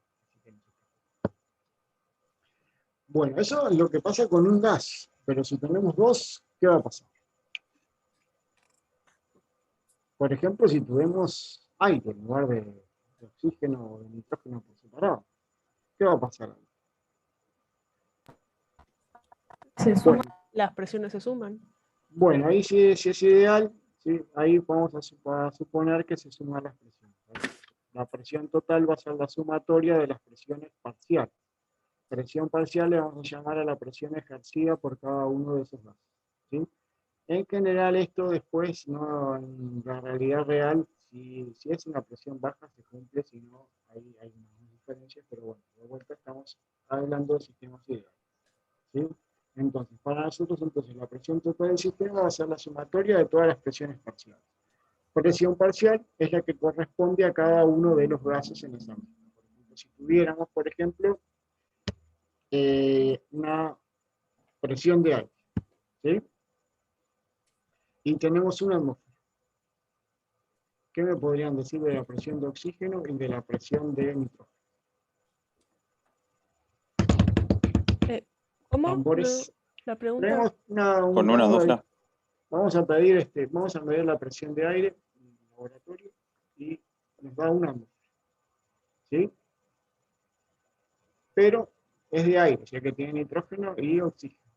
Bueno, eso es lo que pasa con un gas, pero si tenemos dos, ¿qué va a pasar? Por ejemplo, si tuvimos aire en lugar de oxígeno o de nitrógeno por separado, ¿qué va a pasar ahí? Bueno, las presiones se suman. Bueno, ahí si es ideal, ¿sí? Ahí vamos a suponer que se suman las presiones, ¿vale? La presión total va a ser la sumatoria de las presiones parciales. Presión parcial le vamos a llamar a la presión ejercida por cada uno de esos gases, ¿sí? En general esto después, no, en la realidad real, si es una presión baja se cumple, si no hay unas diferencias, pero bueno, de vuelta estamos hablando de sistemas ideales, ¿sí? Entonces, para nosotros la presión total del sistema va a ser la sumatoria de todas las presiones parciales. Presión parcial es la que corresponde a cada uno de los gases en esa misma. Por ejemplo, si tuviéramos, por ejemplo, una presión de aire, ¿sí? Y tenemos una atmósfera. ¿Qué me podrían decir de la presión de oxígeno y de la presión de nitrógeno? ¿Cómo? Tambores. La pregunta. Tenemos Con una atmósfera. Vamos a medir la presión de aire en el laboratorio y nos da una atmósfera, ¿sí? Pero es de aire, ya que tiene nitrógeno y oxígeno.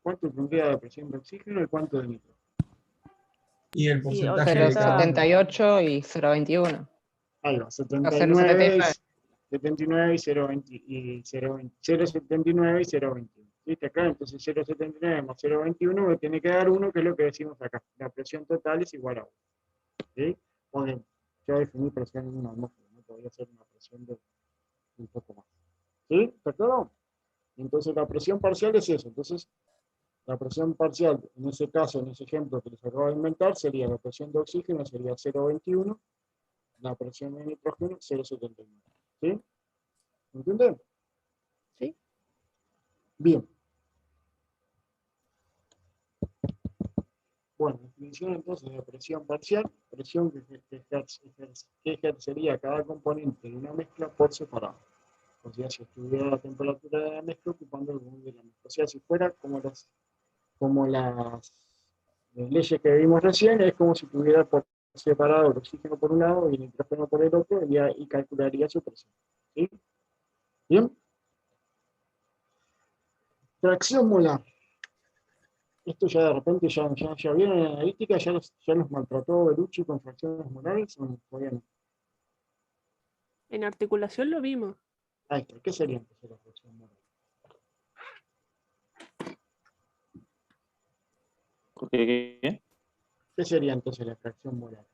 ¿Cuánto tendría de presión de oxígeno y cuánto de nitrógeno? Y el porcentaje de cada 0,78 y 0,21. Ahí va, 79 79 y 0,79 y 0,21. ¿Viste acá? Entonces 0,79 más 0,21 me tiene que dar 1, que es lo que decimos acá. La presión total es igual a 1. ¿Sí? Bueno, yo definí presión en una atmósfera, no podría ser una presión de un poco más. ¿Sí? ¿Está claro? Entonces la presión parcial es eso. Entonces la presión parcial, en ese caso, en ese ejemplo que les acabo de inventar, sería la presión de oxígeno, sería 0,21, la presión de nitrógeno, 0,79. ¿Sí? ¿Entienden? Sí. Bien. Bueno, definición entonces de presión parcial, presión que ejercería cada componente de una mezcla por separado. O sea, si estuviera la temperatura de la mezcla ocupando el volumen de la mezcla. O sea, si fuera como las leyes que vimos recién, es como si tuviera por separado el oxígeno por un lado y el nitrógeno por el otro, y calcularía su presión. ¿Sí? Bien. Fracción molar. Esto ya de repente, ya vieron en analítica, ya los maltrató Belucci con fracciones molares, o todavía no. En articulación lo vimos. Ahí está. ¿Qué sería entonces la fracción molar? ¿Qué? ¿Qué sería entonces la fracción molar?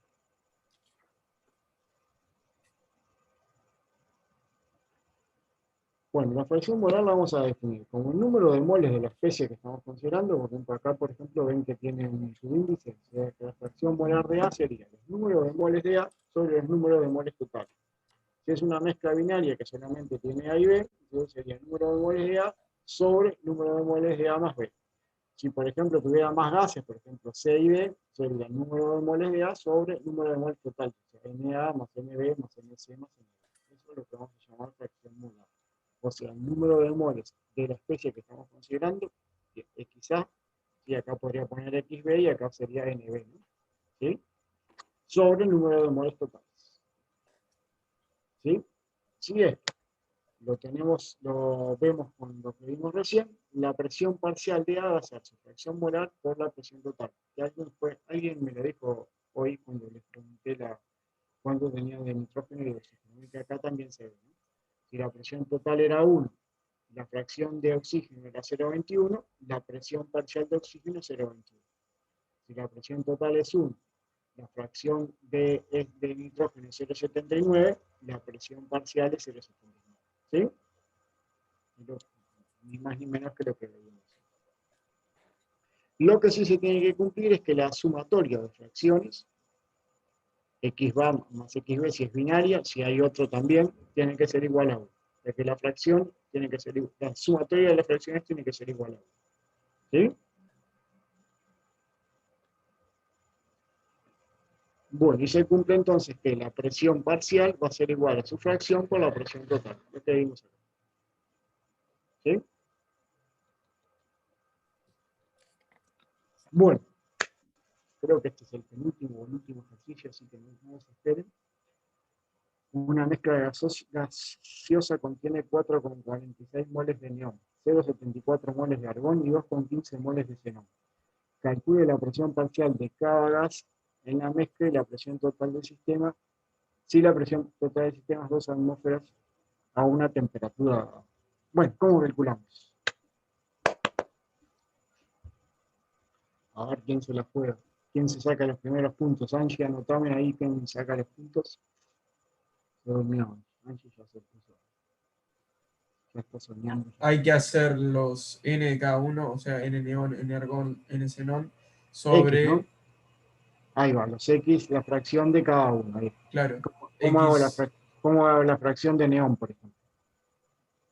Bueno, la fracción molar la vamos a definir como el número de moles de la especie que estamos considerando. Por ejemplo, acá, por ejemplo, ven que tiene un subíndice. O sea, que la fracción molar de A sería el número de moles de A sobre el número de moles totales. Si es una mezcla binaria que solamente tiene A y B, entonces sería el número de moles de A sobre el número de moles de A más B. Si, por ejemplo, tuviera más gases, por ejemplo, C y D, sería el número de moles de A sobre el número de moles total. O sea, Na más Nb más Nc más Nb. Eso es lo que vamos a llamar fracción molar. O sea, el número de moles de la especie que estamos considerando, que es XA, y acá podría poner XB y acá sería NB, ¿no? ¿Sí? Sobre el número de moles totales. ¿Sí? Si esto lo vemos con lo que vimos recién, la presión parcial de A va a ser su fracción molar por la presión total. Que alguien me lo dijo hoy cuando les pregunté cuánto tenía de nitrógeno y de oxígeno, y que acá también se ve, ¿no? Si la presión total era 1, la fracción de oxígeno era 0,21, la presión parcial de oxígeno es 0,21. Si la presión total es 1, la fracción de nitrógeno es 0,79, la presión parcial es 0,79. ¿Sí? Ni más ni menos que lo que veíamos. Lo que sí se tiene que cumplir es que la sumatoria de fracciones, x bar más xb, si es binaria, si hay otro también, tiene que ser igual a 1. O sea que la fracción tiene que ser, la sumatoria de las fracciones tiene que ser igual a 1. ¿Sí? Bueno, y se cumple entonces que la presión parcial va a ser igual a su fracción por la presión total. Lo que vimos acá. ¿Sí? Bueno, creo que este es el penúltimo o el último ejercicio, así que no se esperen. Una mezcla gaseosa contiene 4,46 moles de neón, 0,74 moles de argón y 2,15 moles de xenón. Calcule la presión parcial de cada gas en la mezcla y la presión total del sistema, si la presión total del sistema es 2 atmósferas a una temperatura. Bueno, ¿cómo calculamos? A ver quién se la juega. ¿Quién se saca los primeros puntos? Angie, anotame ahí quién saca los puntos. Se durmió. Angie ya se puso. Ya está soñando. Hay que hacer los N de cada uno, o sea, N neón, N argón, N xenón, sobre... X, ¿no? Ahí va, los X, la fracción de cada uno. Ahí. Claro. ¿Cómo hago la fracción de neón, por ejemplo?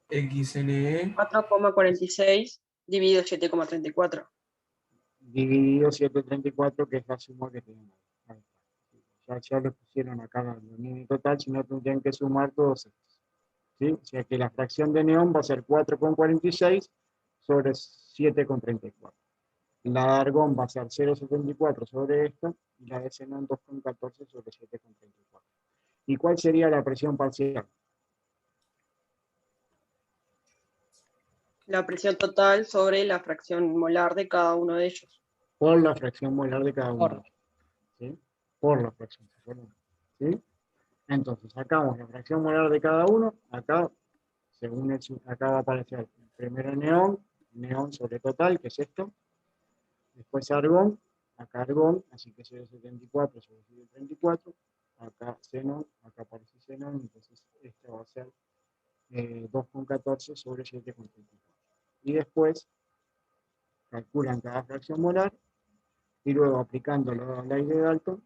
XNE. 4,46 dividido 7,34. Dividido 7,34, que es la suma que tienen ahí. Ya lo pusieron acá en total, si no tendrían que sumar todos estos. ¿Sí? O sea que la fracción de neón va a ser 4,46 sobre 7,34. La de argón va a ser 0,74 sobre esto, y la de xenón 2,14 sobre 7,34. ¿Y cuál sería la presión parcial? La presión total sobre la fracción molar de cada uno de ellos. Por la fracción molar de cada uno. ¿Sí? Por la fracción. ¿Sí? Entonces, sacamos la fracción molar de cada uno. Acá, acá va a aparecer primero neón sobre total, que es esto. Después argón, acá argón, así que 0,74 sobre 0,34. Acá xenón, acá aparece xenón, entonces este va a ser 2,14 sobre 7,34. Y después calculan cada fracción molar y luego aplicando la ley de Dalton,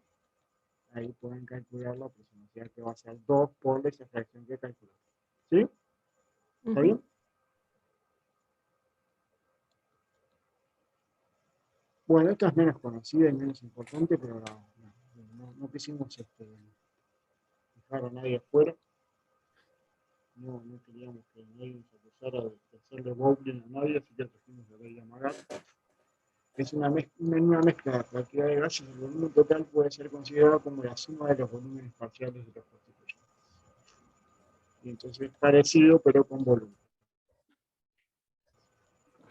ahí pueden calcular la presión, o sea que va a ser 2 por esa fracción que calcularon. ¿Sí? ¿Está bien? Bueno, esta es menos conocida y menos importante, pero no quisimos dejar a nadie afuera. No queríamos que nadie se acusara de hacerle bowling a nadie, así que trajimos la ley de Amagat. Es una mezcla de la cantidad de gases. El volumen total puede ser considerado como la suma de los volúmenes parciales de los constituyentes. Y entonces es parecido, pero con volumen.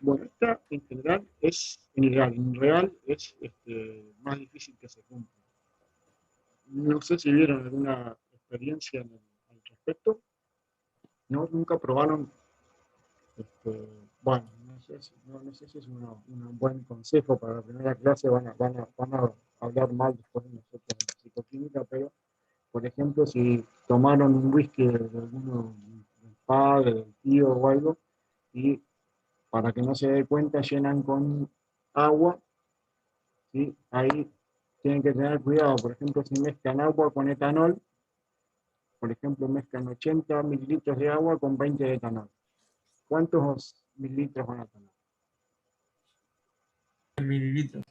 Bueno, esta en general es en real es más difícil que se cumpla. No sé si vieron alguna experiencia al respecto. No, nunca probaron. Bueno, no sé si es un buen consejo para la primera clase. Van a hablar mal después de nosotros en psicoquímica, pero por ejemplo, si tomaron un whisky de alguno, del padre, del tío o algo, y para que no se dé cuenta llenan con agua, ¿sí? Ahí tienen que tener cuidado. Por ejemplo, si mezclan agua con etanol, por ejemplo, mezclan 80 mililitros de agua con 20 de etanol. ¿Cuántos mililitros van a tener? Mililitros.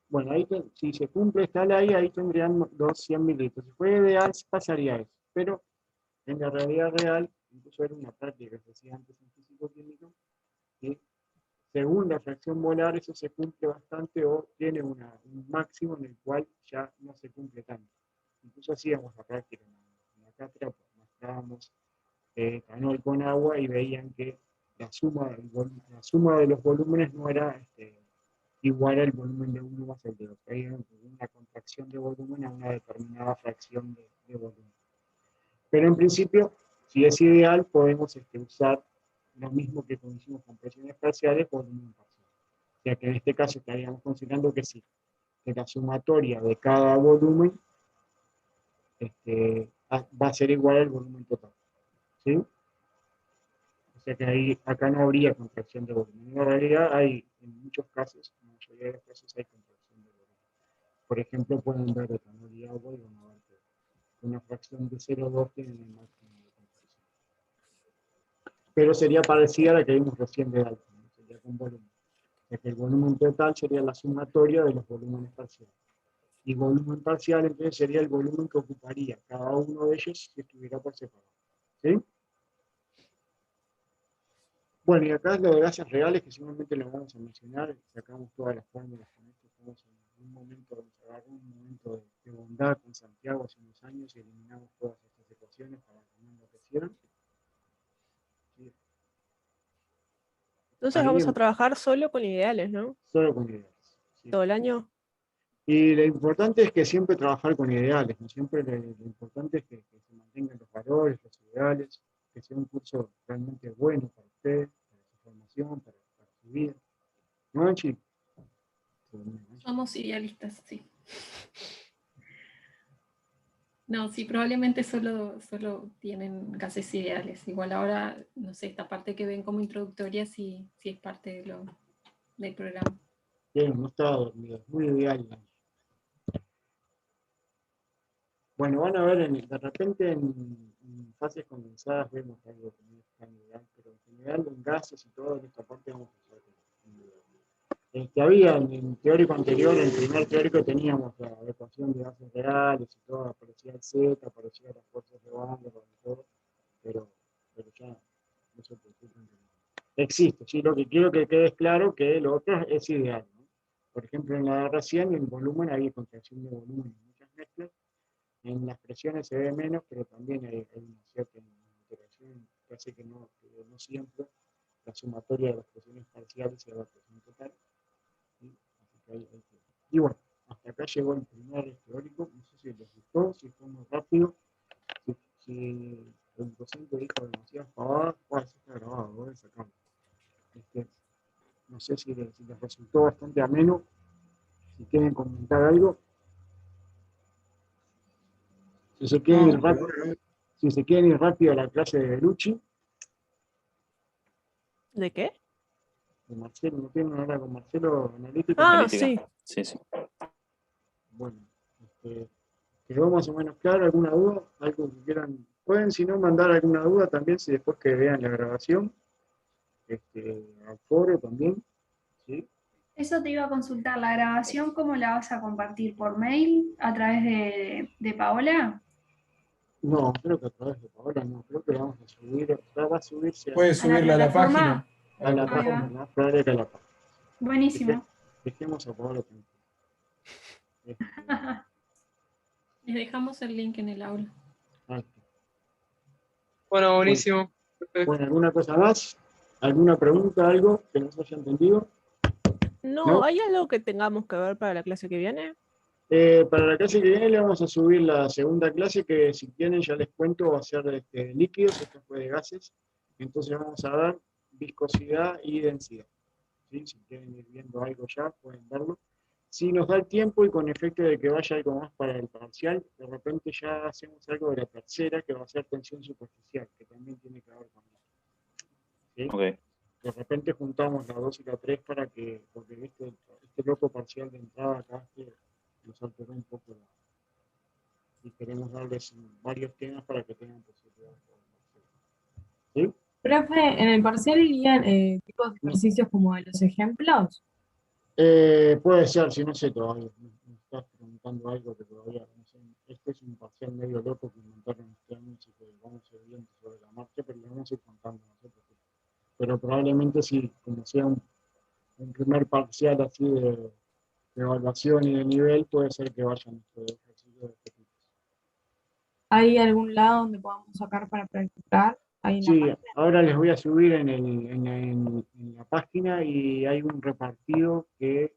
Bueno, ahí si se cumple esta ley, ahí tendrían los 100 mililitros. Si fuera ideal, pasaría eso. Pero en la realidad real, incluso era una práctica que se hacía antes en físico-químico, que según la fracción molar, eso se cumple bastante o tiene un máximo en el cual ya no se cumple tanto. Incluso hacíamos la práctica en la cátedra, mezclábamos etanol con agua y veían que la suma de los volúmenes no era igual al volumen de uno más el de otro. Hay una contracción de volumen a una determinada fracción de volumen. Pero en principio, si es ideal, podemos usar lo mismo que hicimos con presiones parciales, volumen parcial. O sea que en este caso estaríamos considerando que sí, que la sumatoria de cada volumen va a ser igual al volumen total. ¿Sí? O sea que acá no habría contracción de volumen. En realidad en muchos casos, en la mayoría de los casos hay contracción de volumen. Por ejemplo, pueden ver etanol y agua y van a ver que una fracción de 0,2 tiene el máximo de contracción. Pero sería parecida a la que vimos recién de alfa, ¿no? Sería con volumen. O sea que el volumen total sería la sumatoria de los volúmenes parciales. Y volumen parcial entonces sería el volumen que ocuparía cada uno de ellos si estuviera por separado. ¿Sí? Bueno, y acá lo de gases reales, que seguramente lo vamos a mencionar, sacamos todas las fórmulas con esto, estamos en un momento, vamos a agarrar un momento de bondad con Santiago hace unos años y eliminamos todas estas ecuaciones para que no enloquecieran. Sí. Entonces Ahí vamos a trabajar solo con ideales, ¿no? solo con ideales. Sí. Todo el año. Y lo importante es que siempre trabajar con ideales, ¿no? Siempre lo importante es que se mantengan los valores, los ideales, que sea un curso realmente bueno para usted, para su formación, para su vida. ¿No, Anchi? Somos idealistas, sí. No, sí, probablemente solo tienen gases ideales. Igual ahora, no sé, esta parte que ven como introductoria sí es parte del programa. Bien, no estaba dormido, muy ideal. Bueno, van a ver, de repente en fases condensadas vemos algo que no es tan ideal, pero en general en gases y todo, en esta parte vamos a usar había en teórico anterior, en primer teórico teníamos la ecuación de gases reales y todo, aparecía el Z, aparecía las fuerzas de banda, todo, pero ya no se preocupen. Existe, sí, lo que quiero que quede claro que lo otro es ideal, ¿no? Por ejemplo, en la R100 en volumen hay contracción de volumen en muchas mezclas, en las presiones se ve menos, pero también hay una cierta interacción que hace que no siempre la sumatoria de las presiones parciales sea la presión total. Y bueno, hasta acá llegó el primer teórico, no sé si les gustó, si fue muy rápido, si el docente dijo demasiadas pavadas, eso está grabado, voy a sacarlo. No sé si les resultó bastante ameno, si quieren comentar algo. Si se quieren ir rápido a la clase de Belucci. ¿De qué? De Marcelo, ¿no tienen ahora con Marcelo analítico? Ah, sí. Sí, sí. Bueno, quedó más o menos claro, ¿alguna duda? ¿Algo que quieran? Pueden, si no, mandar alguna duda también, si después que vean la grabación, al foro también, ¿sí? Eso te iba a consultar, ¿la grabación cómo la vas a compartir? ¿Por mail? ¿A través de Paola? No, creo que a través de Paola no, creo que la vamos a subir, va a subirse Puedes subirla a la página. a la Ahí página, va. ¿no? Probable que a la página. Buenísimo. Dejemos a Paola tranquila. Les dejamos el link en el aula. Ahí está. Bueno, buenísimo. Perfecto. Bueno, ¿alguna cosa más? ¿Alguna pregunta, algo que no se haya entendido? No, ¿No? ¿hay algo que tengamos que ver para la clase que viene? Para la clase que viene le vamos a subir la segunda clase, que si quieren ya les cuento, va a ser líquidos, esto fue de gases. Entonces vamos a ver viscosidad y densidad. ¿Sí? Si quieren ir viendo algo ya, pueden verlo. Si nos da el tiempo y con efecto de que vaya algo más para el parcial, de repente ya hacemos algo de la tercera, que va a ser tensión superficial, que también tiene que ver con esto. ¿Sí? Ok. De repente juntamos la 2 y la 3 para que, porque este bloque parcial de entrada acá nos alteró un poco y queremos darles varios temas para que tengan posibilidad de ¿sí? Profe, ¿en el parcial irían tipos de ejercicios como de los ejemplos? Puede ser, si no sé todavía. Me estás preguntando algo que todavía no sé. Este es un parcial medio loco que inventaron este año, así que vamos a ir viendo sobre la marcha, pero lo vamos a ir contando nosotros. Pero probablemente sí, como sea un primer parcial así de evaluación y de nivel, puede ser que vayan estos ejercicios de este tipo. ¿Hay algún lado donde podamos sacar para practicar? ¿Ahí en la Sí, página? ahora les voy a subir en la página y hay un repartido que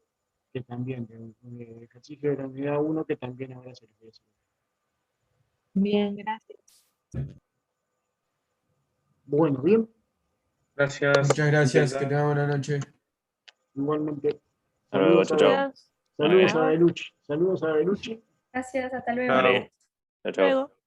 también, de ejercicio de la unidad 1 que también ahora se les voy a subir. Bien, gracias. Bueno, bien. Gracias. Muchas gracias, que tengan buena noche. Igualmente. Hasta luego, Saludos, chau, a, chau. saludos a Bueno, Belucci. Saludos a Belucci. Gracias, hasta luego. Dale. Chau, chau. Luego.